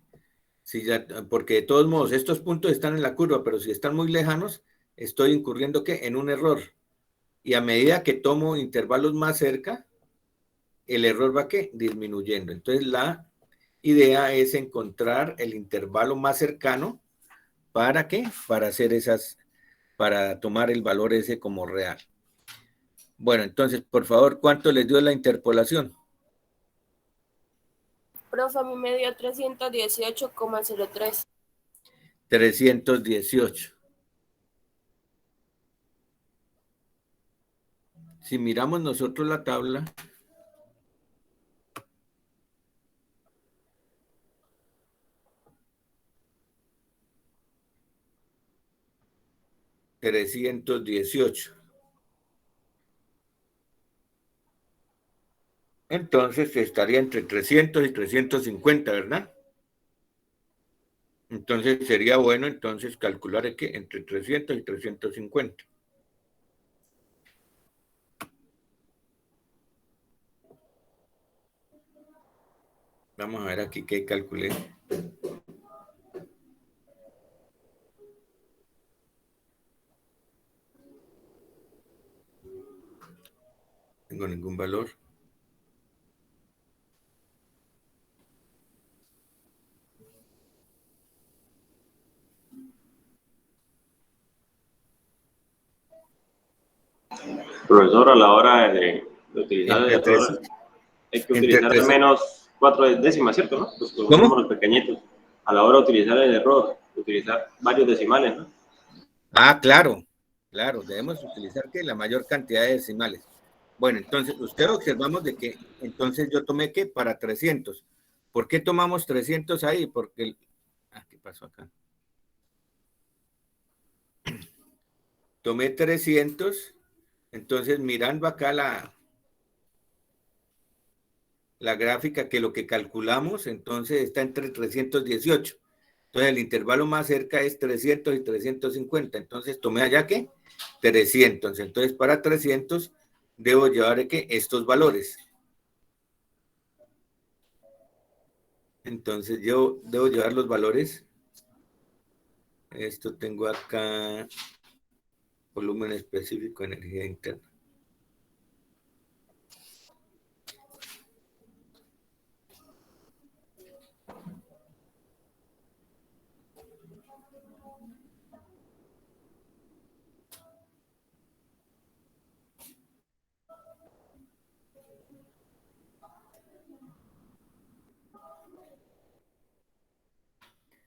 Si ya, porque de todos modos, estos puntos están en la curva, pero si están muy lejanos, estoy incurriendo ¿qué? En un error. Y a medida que tomo intervalos más cerca, el error va ¿qué? Disminuyendo. Entonces la idea es encontrar el intervalo más cercano para ¿qué? Para hacer para tomar el valor ese como real. Bueno, entonces, por favor, ¿cuánto les dio la interpolación? Profe, a mí me dio 318,03. 318. Si miramos nosotros la tabla, $318. Entonces estaría entre 300 y 350, ¿verdad? Entonces sería bueno entonces calcular que entre 300 y 350. Vamos a ver aquí qué calculé. No tengo ningún valor. Profesor, a la hora de utilizar el Entre error, hay que entre utilizar tres. al menos 4 décimas, ¿cierto? ¿No? Pues como ¿Cómo? somos los pequeñitos. A la hora de utilizar el error, utilizar varios decimales, ¿no? Ah, claro, claro, debemos utilizar que la mayor cantidad de decimales. Bueno, entonces, usted observamos de que, entonces yo tomé que para 300. ¿Por qué tomamos 300 ahí? Porque, ¿qué pasó acá? Tomé 300, entonces mirando acá la gráfica que lo que calculamos, entonces está entre 318. Entonces el intervalo más cerca es 300 y 350. Entonces tomé allá que 300. Entonces para 300 debo llevar que estos valores. Entonces yo debo llevar los valores. Esto tengo acá volumen específico, energía interna.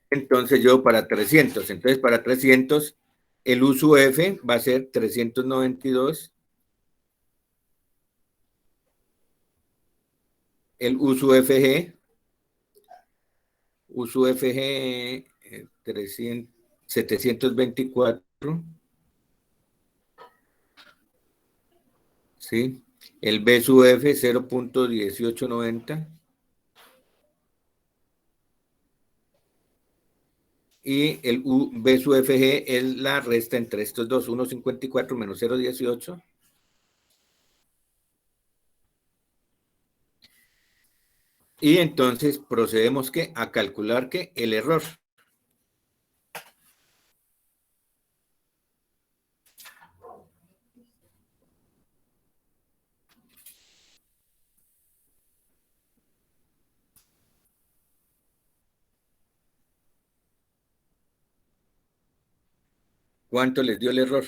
Entonces yo para 300, entonces para 300 el uso F va a ser 392. El uso FG 300, 724, ¿sí? El B sub F 0.1890 y el B sub FG es la resta entre estos dos, 1.54 menos 0.18. Y entonces procedemos que a calcular que el error. ¿Cuánto les dio el error?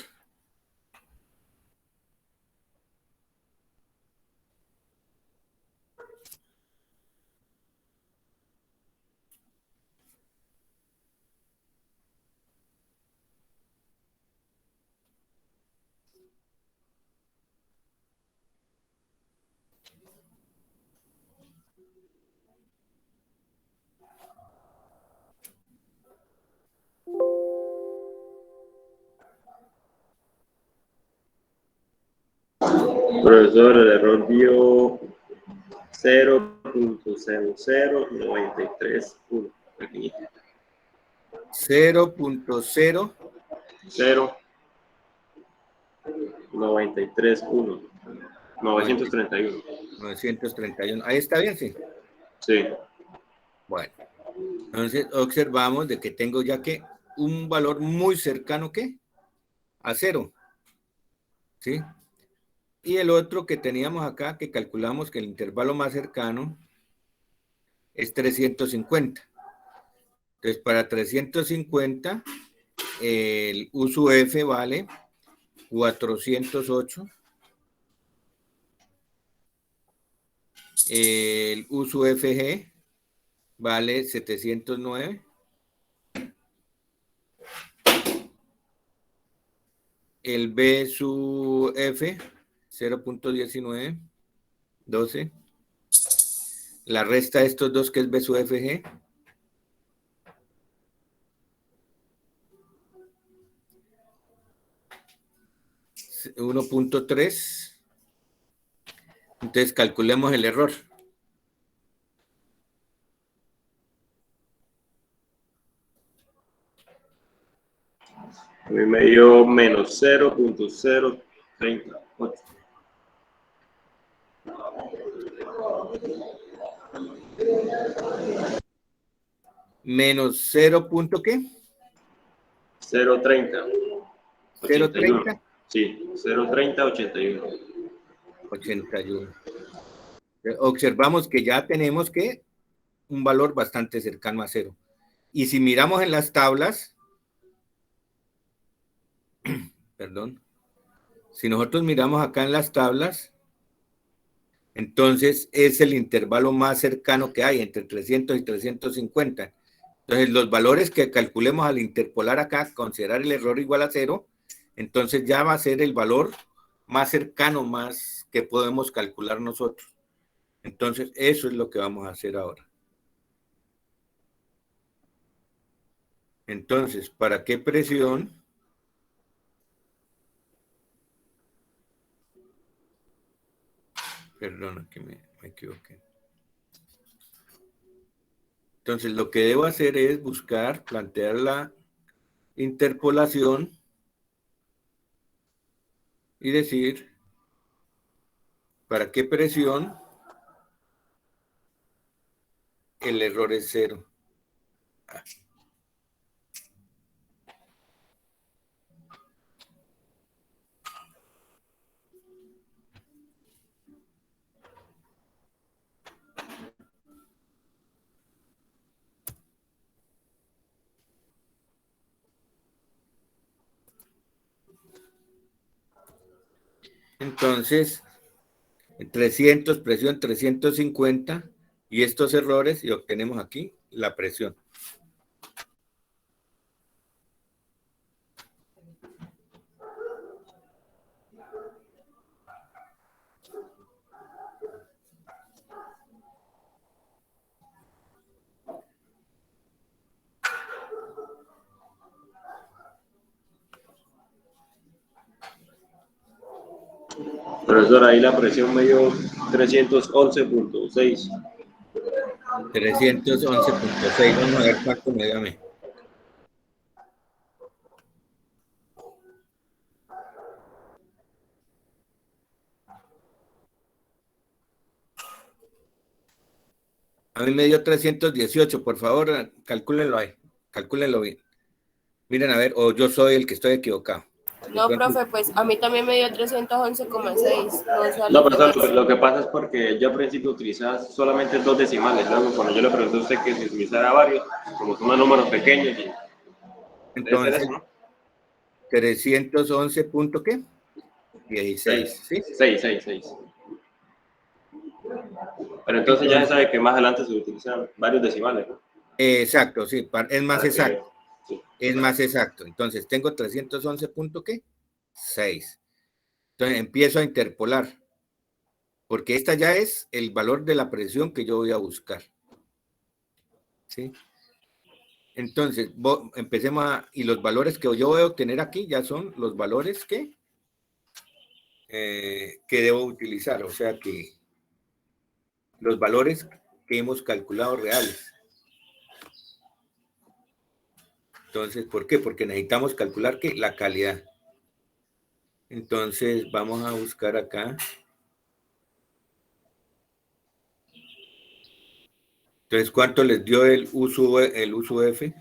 Profesor, el error dio 0.00931. Pequeñito. 0.0 0.931. 931. 931. Ahí está bien, sí. Sí. Bueno, entonces observamos de que tengo ya que un valor muy cercano ¿qué? A 0, ¿sí? Y el otro que teníamos acá, que calculamos que el intervalo más cercano es 350. Entonces, para 350, el uso F vale 408. El uso FG vale 709. El B sub F 0.19, 12. La resta de estos dos que es B sub FG. 1.3. Entonces calculemos el error. A mí me dio menos 0.038. Menos 0. ¿Qué? 0.30. 81. 0.30. Sí, 0.30, 81. 81. Observamos que ya tenemos que un valor bastante cercano a 0. Y si miramos en las tablas, perdón, Si nosotros miramos acá en las tablas, entonces es el intervalo más cercano que hay entre 300 y 350. Entonces los valores que calculemos al interpolar acá, considerar el error igual a 0, entonces ya va a ser el valor más cercano, más que podemos calcular nosotros. Entonces eso es lo que vamos a hacer ahora. Entonces, ¿para qué presión? Perdona que me equivoqué. Entonces, lo que debo hacer es buscar, plantear la interpolación y decir, ¿para qué presión el error es 0? Entonces, 300, presión 350 y estos errores y obtenemos aquí la presión. Profesor, ahí la presión me dio 311.6. 311.6. Vamos a ver cuánto me da a mí. A mí me dio 318. Por favor, calcúlenlo ahí. Calcúlenlo bien. Miren, a ver, o yo soy el que estoy equivocado. No, profe, pues a mí también me dio 311,6. No, profesor, lo que pasa es porque yo al principio utilizaba solamente 2 decimales. Luego, cuando yo le pregunté a usted que si utilizara varios, como son números pequeños, y debe ser Entonces, eso, ¿no? 311 punto ¿qué? 16, ¿sí? 6. Pero entonces ya se sabe que más adelante se utilizan varios decimales, ¿no? Exacto, sí, es más exacto. Sí. Es más exacto. Entonces, tengo 311 punto ¿qué? 6. Entonces, empiezo a interpolar, porque esta ya es el valor de la presión que yo voy a buscar. ¿Sí? Entonces, empecemos y los valores que yo voy a obtener aquí ya son los valores que debo utilizar, o sea que los valores que hemos calculado reales. Entonces, ¿por qué? Porque necesitamos calcular ¿qué? La calidad. Entonces, vamos a buscar acá. Entonces, ¿cuánto les dio el uso F?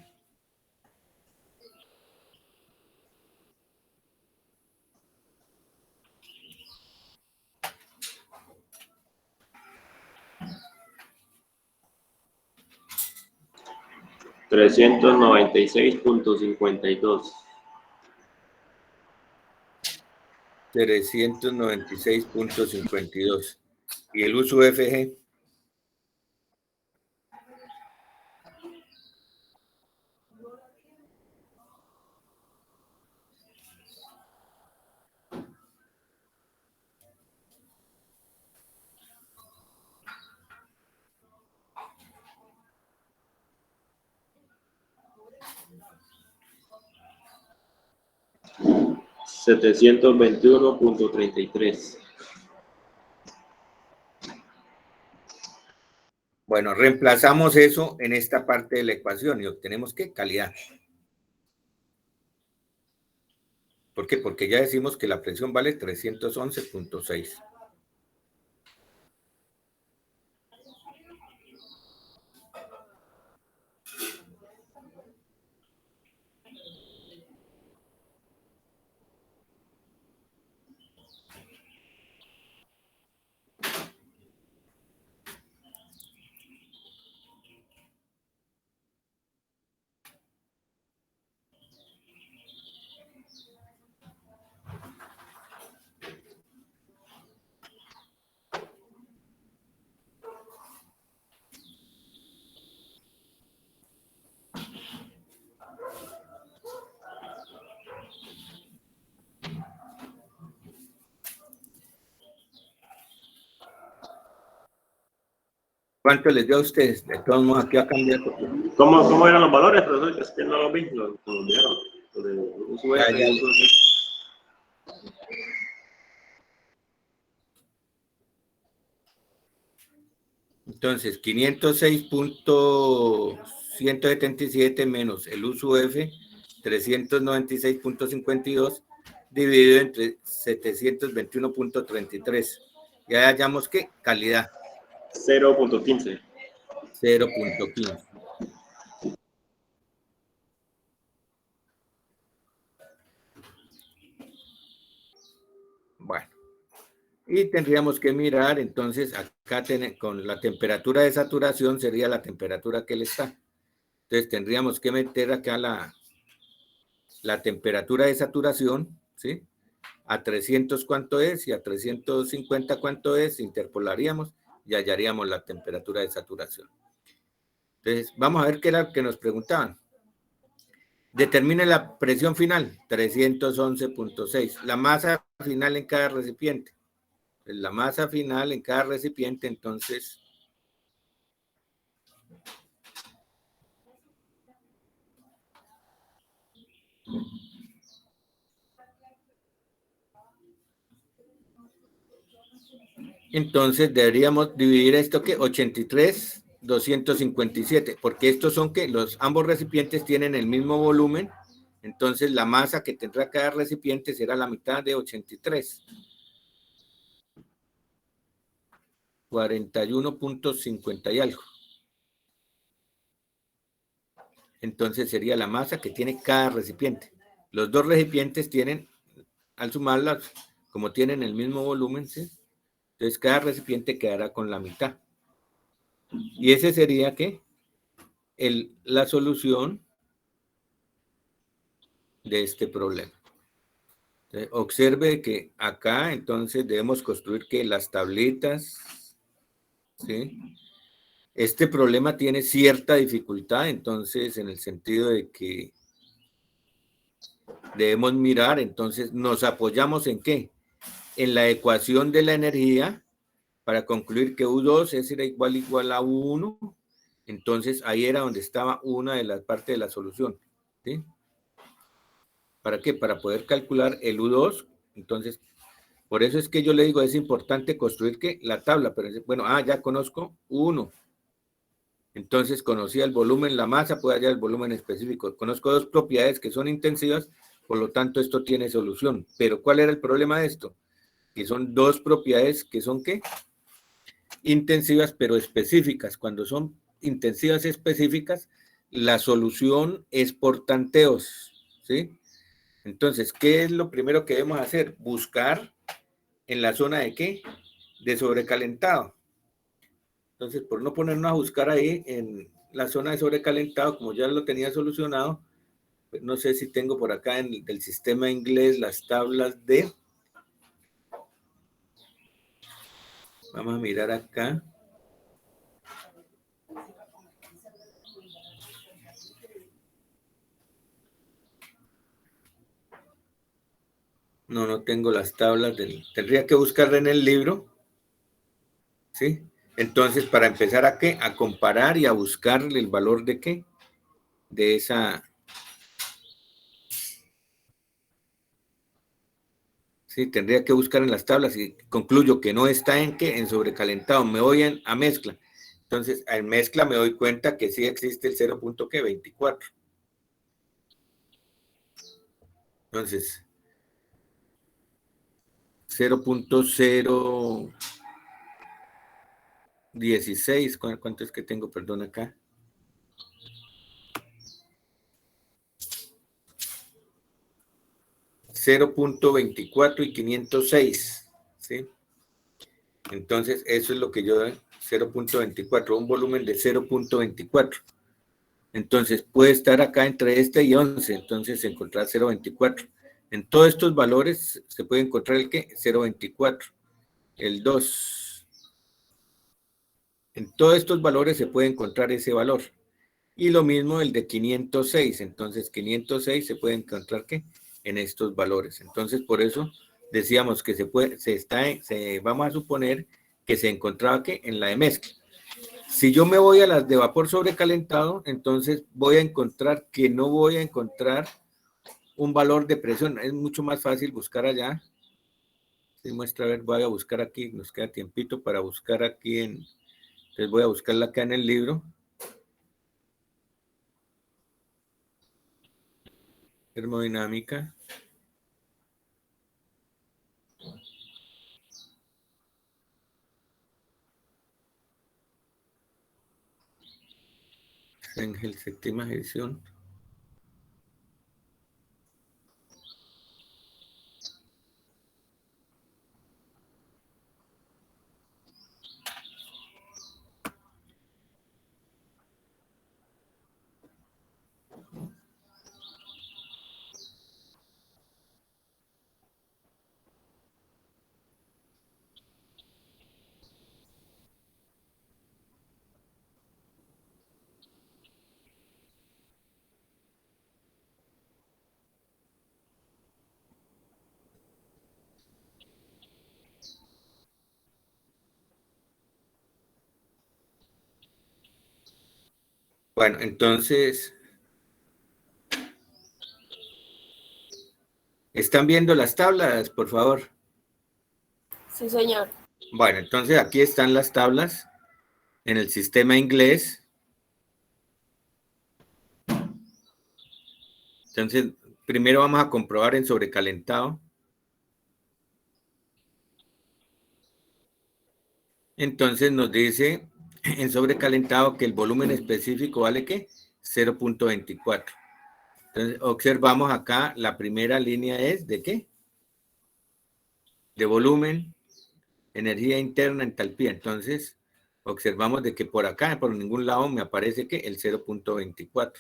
$396.52. 396.52. ¿Y el uso FG? $721.33. Bueno, reemplazamos eso en esta parte de la ecuación y obtenemos ¿qué? Calidad. ¿Por qué? Porque ya decimos que la presión vale 311.6. ¿Cuánto les dio a ustedes? De todos modos, aquí va a cambiar. ¿Cómo eran los valores, profesor? Es que no los vi, los dieron. Los de USUF, Ya, ya. USUF. Entonces, 506.177 menos el USUF, 396.52, dividido entre 721.33. Ya hallamos que calidad. 0.15. 0.15. Bueno, y tendríamos que mirar, entonces, acá con la temperatura de saturación sería la temperatura que le está. Entonces, tendríamos que meter acá la temperatura de saturación, ¿sí? A 300 cuánto es y a 350 cuánto es, interpolaríamos y hallaríamos la temperatura de saturación. Entonces, vamos a ver qué era lo que nos preguntaban. Determine la presión final, 311.6. La masa final en cada recipiente. La masa final en cada recipiente, entonces, deberíamos dividir esto que 83,257, porque estos son que ambos recipientes tienen el mismo volumen, entonces la masa que tendrá cada recipiente será la mitad de 83. 41.50 y algo. Entonces sería la masa que tiene cada recipiente. Los dos recipientes tienen, al sumarlas, como tienen el mismo volumen, ¿sí? Entonces cada recipiente quedará con la mitad. Y ese sería ¿qué? La solución de este problema. Entonces, observe que acá entonces debemos construir que las tablitas, ¿sí? Este problema tiene cierta dificultad, entonces, en el sentido de que debemos mirar, entonces, nos apoyamos ¿en qué? En la ecuación de la energía para concluir que U2 era igual a U1, entonces ahí era donde estaba una de las partes de la solución, ¿sí? ¿Para qué? Para poder calcular el U2, entonces, por eso es que yo le digo, es importante construir ¿qué? La tabla, pero bueno, ya conozco U1, entonces conocía el volumen, la masa, puede hallar el volumen específico, conozco dos propiedades que son intensivas, por lo tanto esto tiene solución, pero ¿cuál era el problema de esto? Que son dos propiedades que son ¿qué? Intensivas pero específicas. Cuando son intensivas específicas, la solución es por tanteos, ¿sí? Entonces, ¿qué es lo primero que debemos hacer? Buscar en la zona de ¿qué? De sobrecalentado. Entonces, por no ponernos a buscar ahí en la zona de sobrecalentado, como ya lo tenía solucionado, pues no sé si tengo por acá en el sistema inglés las tablas de... Vamos a mirar acá. No tengo las tablas. Tendría que buscarla en el libro. ¿Sí? Entonces, para empezar a ¿qué? A comparar y a buscarle el valor de ¿qué? De esa... Sí, tendría que buscar en las tablas y concluyo que no está en ¿qué? En sobrecalentado. Me voy a mezcla. Entonces, en mezcla me doy cuenta que sí existe el 0.24. Entonces, 0.016. ¿Cuánto es que tengo? Perdón, acá. .24 y 506, ¿sí? Entonces, eso es lo que yo doy, 0.24, un volumen de 0.24. Entonces, puede estar acá entre este y 11, entonces encontrar 0.24. En todos estos valores se puede encontrar el ¿qué? 0.24, el 2. En todos estos valores se puede encontrar ese valor. Y lo mismo el de 506, entonces 506 se puede encontrar ¿qué? En estos valores. Entonces, por eso decíamos que vamos a suponer que se encontraba ¿qué? En la de mezcla. Si yo me voy a las de vapor sobrecalentado, entonces voy a encontrar que no voy a encontrar un valor de presión. Es mucho más fácil buscar allá. Si muestra, a ver, voy a buscar aquí, nos queda tiempito para buscar aquí entonces voy a buscarla acá en el libro. Termodinámica. Engel, séptima edición. Bueno, entonces, ¿están viendo las tablas, por favor? Sí, señor. Bueno, entonces aquí están las tablas en el sistema inglés. Entonces, primero vamos a comprobar en sobrecalentado. Entonces nos dice en sobrecalentado que el volumen específico vale ¿qué? 0.24. Entonces, observamos acá, la primera línea es ¿de qué? De volumen, energía interna, entalpía. Entonces, observamos de que por acá, por ningún lado, me aparece que el 0.24.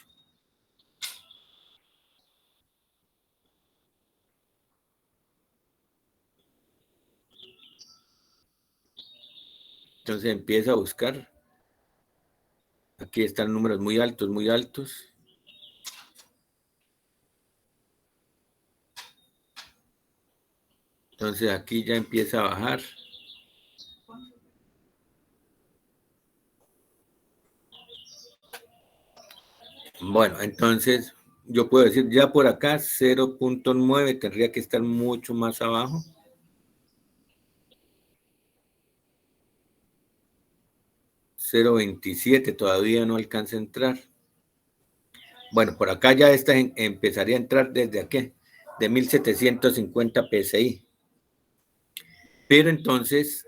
Entonces empieza a buscar. Aquí están números muy altos, muy altos. Entonces aquí ya empieza a bajar. Bueno, entonces yo puedo decir ya por acá 0.9 tendría que estar mucho más abajo. .27 todavía no alcanza a entrar. Bueno, por acá ya esta empezaría a entrar desde aquí, de 1750 PSI. Pero entonces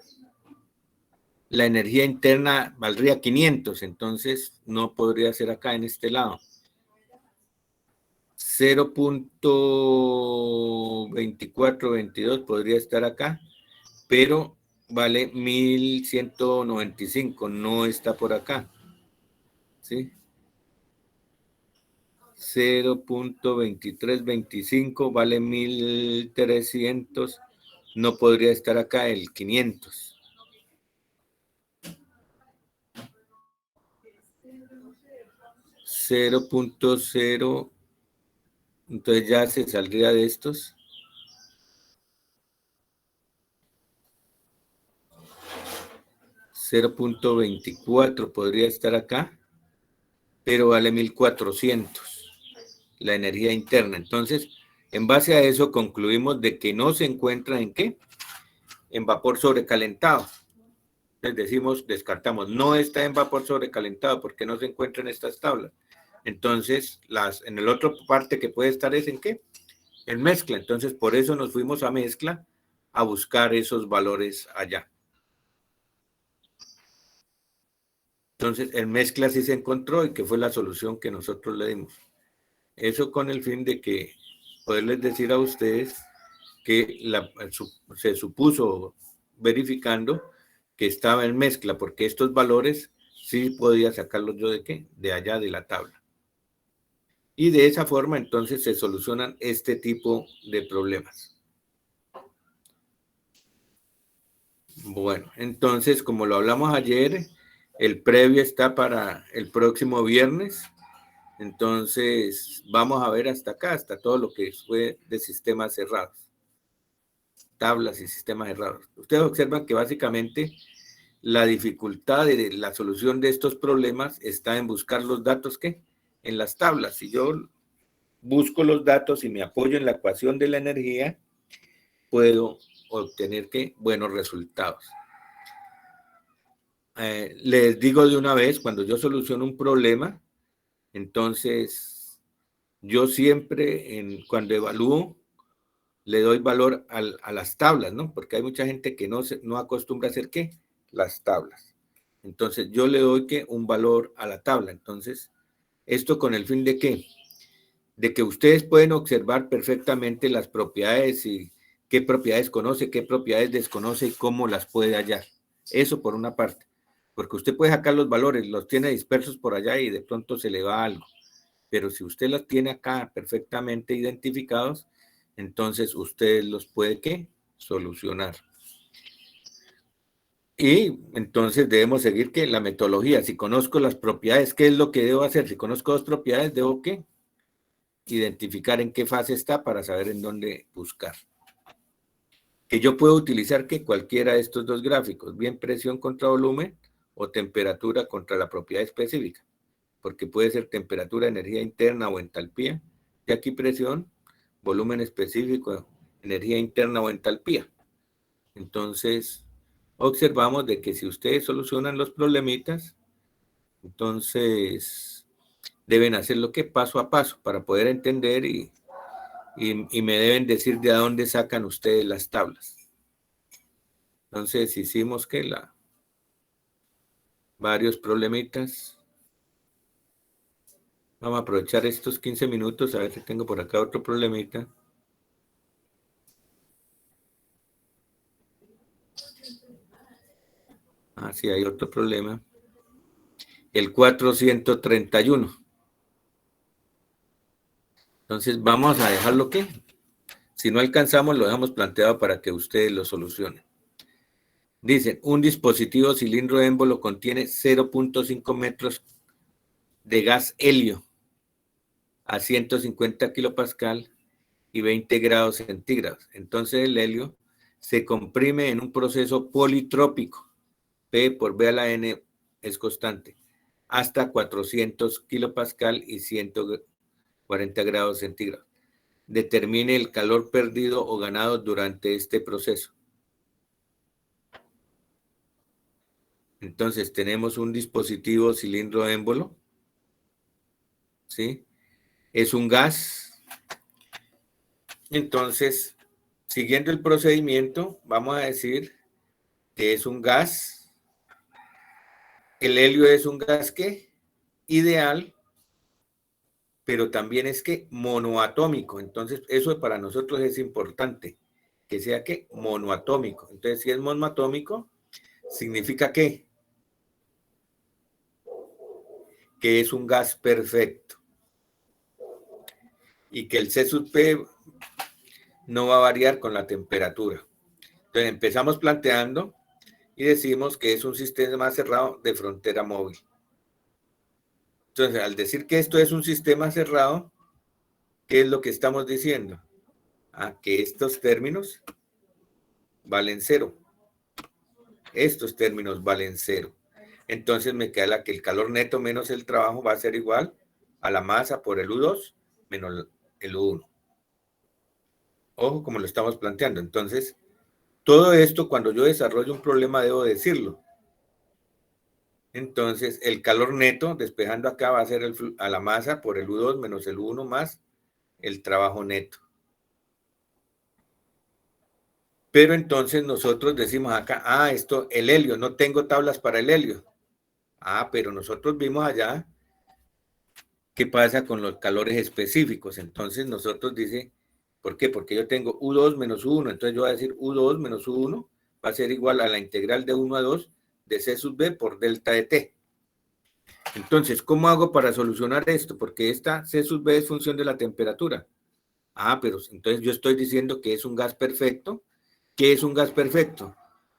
la energía interna valdría 500, entonces no podría ser acá en este lado. 0.2422 podría estar acá, pero vale 1195, no está por acá. ¿Sí? 0.2325 vale 1300, no podría estar acá el 500. 0.0, entonces ya se saldría de estos. 0.24 podría estar acá, pero vale 1400 la energía interna. Entonces, en base a eso concluimos de que no se encuentra en ¿qué? En vapor sobrecalentado. Les decimos, descartamos, no está en vapor sobrecalentado porque no se encuentra en estas tablas. Entonces, en el otro parte que puede estar es en ¿qué? En mezcla. Entonces, por eso nos fuimos a mezcla a buscar esos valores allá. Entonces, en mezcla sí se encontró y que fue la solución que nosotros le dimos. Eso con el fin de que poderles decir a ustedes que se supuso verificando que estaba en mezcla, porque estos valores sí podía sacarlos yo de qué, de allá de la tabla. Y de esa forma entonces se solucionan este tipo de problemas. Bueno, entonces como lo hablamos ayer, el previo está para el próximo viernes. Entonces vamos a ver hasta acá, hasta todo lo que fue de sistemas cerrados. Tablas y sistemas cerrados. Ustedes observan que básicamente la dificultad de la solución de estos problemas está en buscar los datos, ¿qué? En las tablas. Si yo busco los datos y me apoyo en la ecuación de la energía, puedo obtener, ¿qué? Buenos resultados. Les digo de una vez, cuando yo soluciono un problema, entonces yo siempre, cuando evalúo, le doy valor a las tablas, ¿no? Porque hay mucha gente que no acostumbra a hacer, ¿qué? Las tablas. Entonces, yo le doy, ¿qué? Un valor a la tabla. Entonces, ¿esto con el fin de qué? De que ustedes pueden observar perfectamente las propiedades y qué propiedades conoce, qué propiedades desconoce y cómo las puede hallar. Eso por una parte. Porque usted puede sacar los valores, los tiene dispersos por allá y de pronto se le va algo. Pero si usted los tiene acá perfectamente identificados, entonces usted los puede, ¿qué? Solucionar. Y entonces debemos seguir, ¿qué? La metodología. Si conozco las propiedades, ¿qué es lo que debo hacer? Si conozco dos propiedades, debo, ¿qué? Identificar en qué fase está para saber en dónde buscar. Que yo puedo utilizar, ¿qué? Cualquiera de estos dos gráficos, bien presión contra volumen o temperatura contra la propiedad específica. Porque puede ser temperatura, energía interna o entalpía. Y aquí presión, volumen específico, energía interna o entalpía. Entonces, observamos de que si ustedes solucionan los problemitas, entonces deben hacerlo que paso a paso para poder entender y me deben decir de dónde sacan ustedes las tablas. Entonces, hicimos que varios problemitas. Vamos a aprovechar estos 15 minutos, a ver si tengo por acá otro problemita. Ah, sí, hay otro problema. El 431. Entonces, vamos a dejarlo que, si no alcanzamos, lo dejamos planteado para que ustedes lo solucionen. Dicen, un dispositivo cilindro émbolo contiene 0.5 metros de gas helio a 150 kilopascal y 20 grados centígrados. Entonces el helio se comprime en un proceso politrópico. P por B a la N es constante. Hasta 400 kilopascal y 140 grados centígrados. Determine el calor perdido o ganado durante este proceso. Entonces tenemos un dispositivo cilindro émbolo. ¿Sí? Es un gas. Entonces, siguiendo el procedimiento, vamos a decir que es un gas. El helio es un gas que ideal, pero también es que monoatómico. Entonces, eso para nosotros es importante, que sea que monoatómico. Entonces, si es monoatómico, significa que es un gas perfecto y que el C sub P no va a variar con la temperatura. Entonces empezamos planteando y decimos que es un sistema cerrado de frontera móvil. Entonces, al decir que esto es un sistema cerrado, ¿qué es lo que estamos diciendo? Que estos términos valen cero. Estos términos valen cero. Entonces me queda que el calor neto menos el trabajo va a ser igual a la masa por el U2 menos el U1. Ojo como lo estamos planteando. Entonces, todo esto cuando yo desarrollo un problema debo decirlo. Entonces, el calor neto, despejando acá, va a ser a la masa por el U2 menos el U1 más el trabajo neto. Pero entonces nosotros decimos acá, esto, el helio, no tengo tablas para el helio. Pero nosotros vimos allá qué pasa con los calores específicos. Entonces nosotros dice, ¿por qué? Porque yo tengo U2 menos U1. Entonces yo voy a decir U2 menos U1 va a ser igual a la integral de 1 a 2 de C sub B por delta de T. Entonces, ¿cómo hago para solucionar esto? Porque esta C sub B es función de la temperatura. Pero entonces yo estoy diciendo que es un gas perfecto. ¿Qué es un gas perfecto?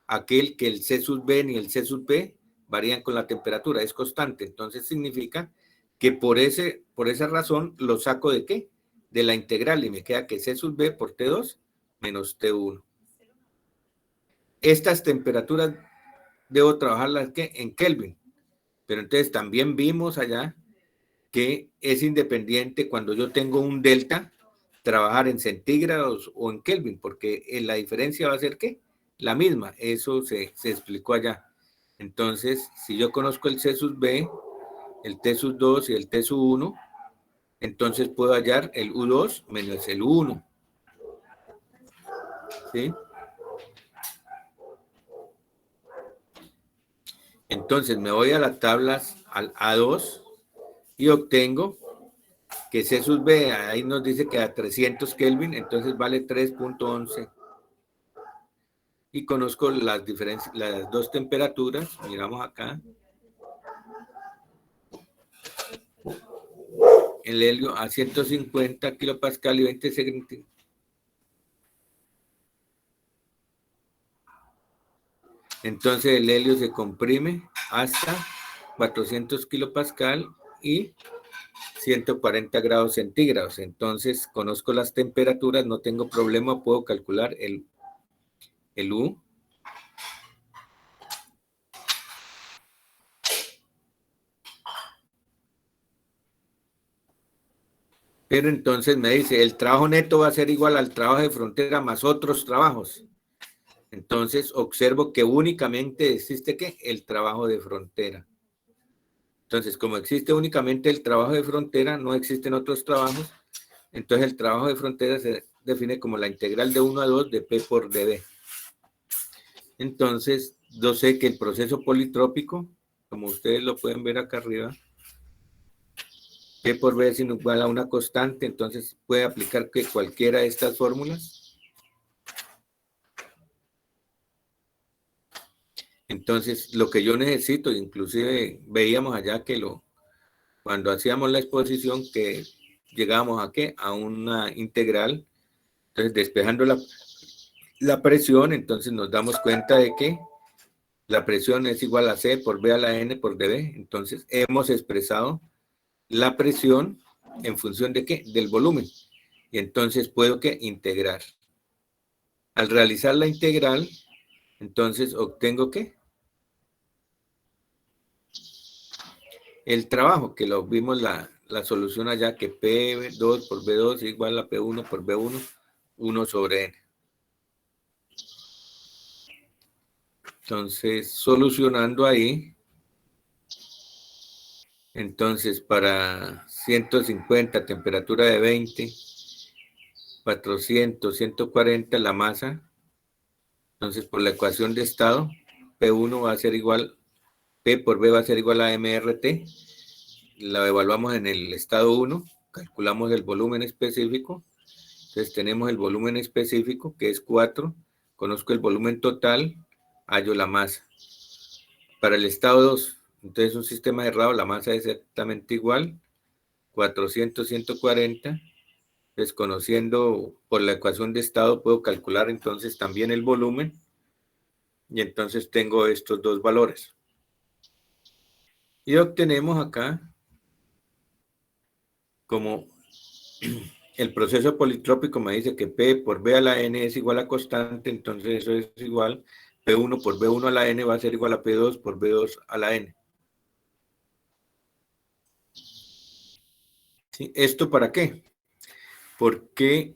Aquel que el C sub B ni el C sub P varían con la temperatura, es constante. Entonces significa que por esa razón lo saco ¿de qué? De la integral y me queda que C sub B por T2 menos T1. Estas temperaturas debo trabajarlas ¿qué? En Kelvin. Pero entonces también vimos allá que es independiente cuando yo tengo un delta, trabajar en centígrados o en Kelvin, porque la diferencia va a ser ¿qué? La misma. Eso se explicó allá. Entonces, si yo conozco el C sub B, el T sub 2 y el T sub 1, entonces puedo hallar el U2 menos el U1. ¿Sí? Entonces me voy a las tablas al A2 y obtengo que C sub B, ahí nos dice que a 300 Kelvin, entonces vale 3.11. Y conozco las diferencias, las dos temperaturas, miramos acá. El helio a 150 kilopascal y 20 centígrados. Entonces el helio se comprime hasta 400 kilopascal y 140 grados centígrados. Entonces conozco las temperaturas, no tengo problema, puedo calcular el U. Pero entonces me dice, el trabajo neto va a ser igual al trabajo de frontera más otros trabajos. Entonces observo que únicamente existe ¿qué? El trabajo de frontera. Entonces, como existe únicamente el trabajo de frontera, no existen otros trabajos. Entonces el trabajo de frontera se define como la integral de 1 a 2 de P por dB. Entonces, yo sé que el proceso politrópico, como ustedes lo pueden ver acá arriba, P por B es igual a una constante, entonces puede aplicar que cualquiera de estas fórmulas. Entonces, lo que yo necesito, inclusive veíamos allá que cuando hacíamos la exposición, que llegábamos a ¿qué? A una integral. Entonces, despejando la presión, entonces nos damos cuenta de que la presión es igual a C por B a la N por dB. Entonces, hemos expresado la presión en función de ¿qué? Del volumen. Y entonces puedo ¿qué? Integrar. Al realizar la integral, entonces obtengo ¿qué? El trabajo, que lo vimos la solución allá, que P2 por B2 es igual a P1 por B1, 1 sobre N. Entonces, solucionando ahí, entonces para 150, temperatura de 20, 400, 140 la masa, entonces por la ecuación de estado, P1 va a ser igual, P por B va a ser igual a MRT, la evaluamos en el estado 1, calculamos el volumen específico, entonces tenemos el volumen específico que es 4, conozco el volumen total, hallo la masa. Para el estado 2, entonces un sistema cerrado, la masa es exactamente igual, 400, 140, desconociendo por la ecuación de estado puedo calcular entonces también el volumen y entonces tengo estos dos valores. Y obtenemos acá como el proceso politrópico me dice que P por B a la N es igual a constante, entonces eso es igual, P1 por B1 a la N va a ser igual a P2 por B2 a la N. ¿Sí? ¿Esto para qué? Porque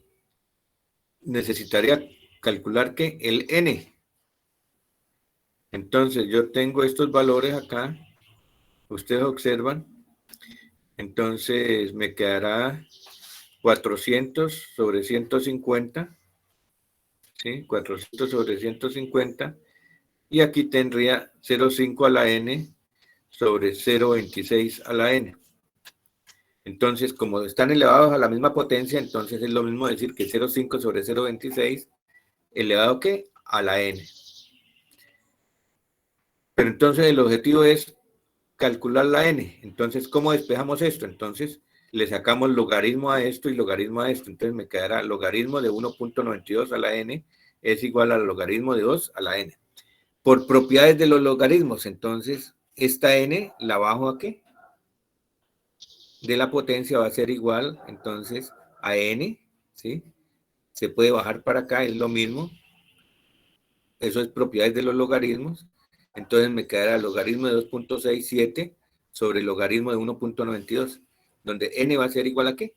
necesitaría calcular que el N. Entonces yo tengo estos valores acá, ustedes observan, entonces me quedará 400 sobre 150, ¿sí? 400 sobre 150, y aquí tendría 0,5 a la N sobre 0,26 a la N. Entonces, como están elevados a la misma potencia, entonces es lo mismo decir que 0,5 sobre 0,26 elevado ¿qué? A la N. Pero entonces el objetivo es calcular la N. Entonces, ¿cómo despejamos esto? Entonces, le sacamos logaritmo a esto y logaritmo a esto. Entonces, me quedará logaritmo de 1.92 a la N es igual al logaritmo de 2 a la N. Por propiedades de los logaritmos, entonces, esta N la bajo a ¿qué? De la potencia va a ser igual, entonces, a N, ¿sí? Se puede bajar para acá, es lo mismo. Eso es propiedades de los logaritmos. Entonces me quedará el logaritmo de 2.67 sobre el logaritmo de 1.92, donde n va a ser igual a ¿qué?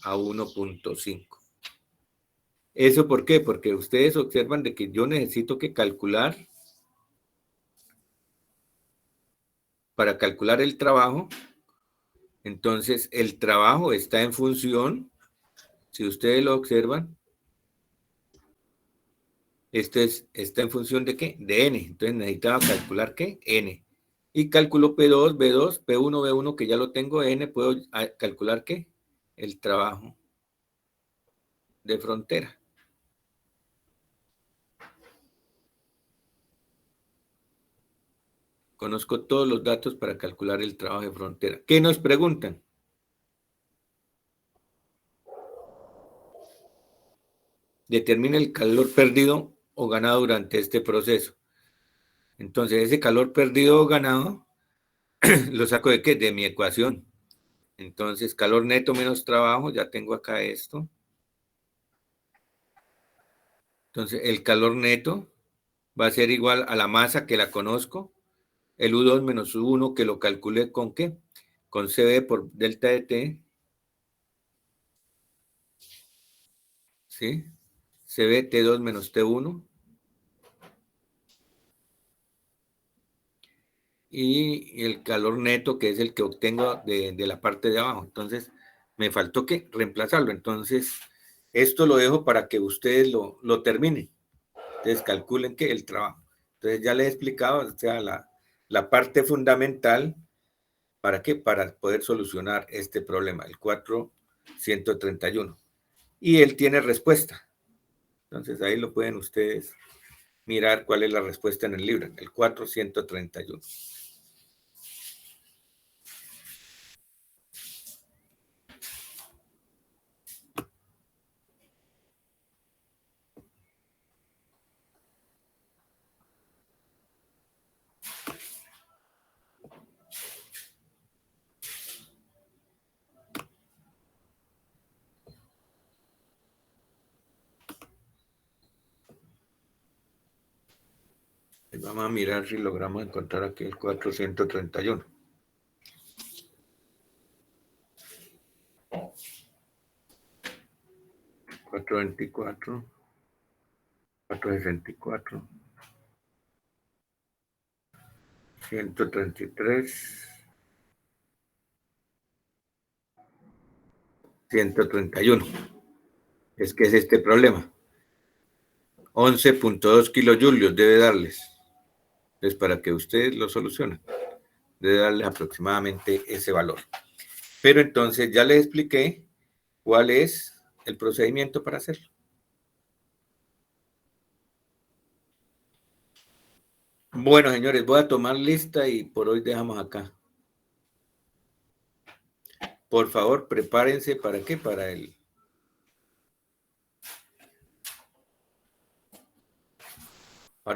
A 1.5. ¿Eso por qué? Porque ustedes observan de que yo necesito que calcular, para calcular el trabajo, entonces el trabajo está en función, si ustedes lo observan, está en función de ¿qué? De n. Entonces necesitaba calcular ¿qué? N. Y cálculo P2, B2, P1, B1, que ya lo tengo, N, puedo calcular ¿qué? El trabajo de frontera. Conozco todos los datos para calcular el trabajo de frontera. ¿Qué nos preguntan? Determina el calor perdido o ganado durante este proceso. Entonces, ese calor perdido o ganado lo saco de ¿qué? De mi ecuación. Entonces, calor neto menos trabajo, ya tengo acá esto. Entonces, el calor neto va a ser igual a la masa que la conozco, el U2 menos U1 que lo calculé con ¿qué? Con CB por delta de T, ¿sí? CB T2 menos T1. Y el calor neto, que es el que obtengo de la parte de abajo. Entonces, me faltó que reemplazarlo. Entonces, esto lo dejo para que ustedes lo terminen. Entonces, calculen que el trabajo. Entonces, ya les he explicado, o sea, la parte fundamental, ¿para qué? Para poder solucionar este problema, el 431. Y él tiene respuesta. Entonces, ahí lo pueden ustedes mirar cuál es la respuesta en el libro, el 431. Vamos a mirar si logramos encontrar aquí el 431. $424, $464, $133, $131. Es que es este problema. 11.2 kilojulios debe darles. Entonces, para que ustedes lo solucionen, debe darles aproximadamente ese valor. Pero entonces ya les expliqué cuál es el procedimiento para hacerlo. Bueno, señores, voy a tomar lista y por hoy dejamos acá. Por favor, prepárense para qué, para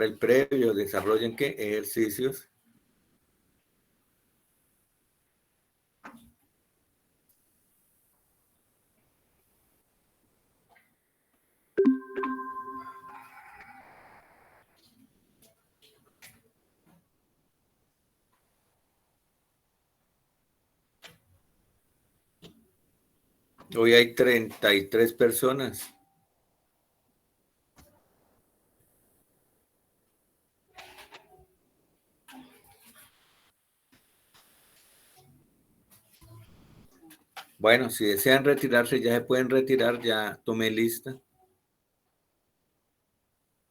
el previo, desarrollen qué ejercicios. Hoy hay 33 personas. Bueno, si desean retirarse, ya se pueden retirar, ya tomé lista.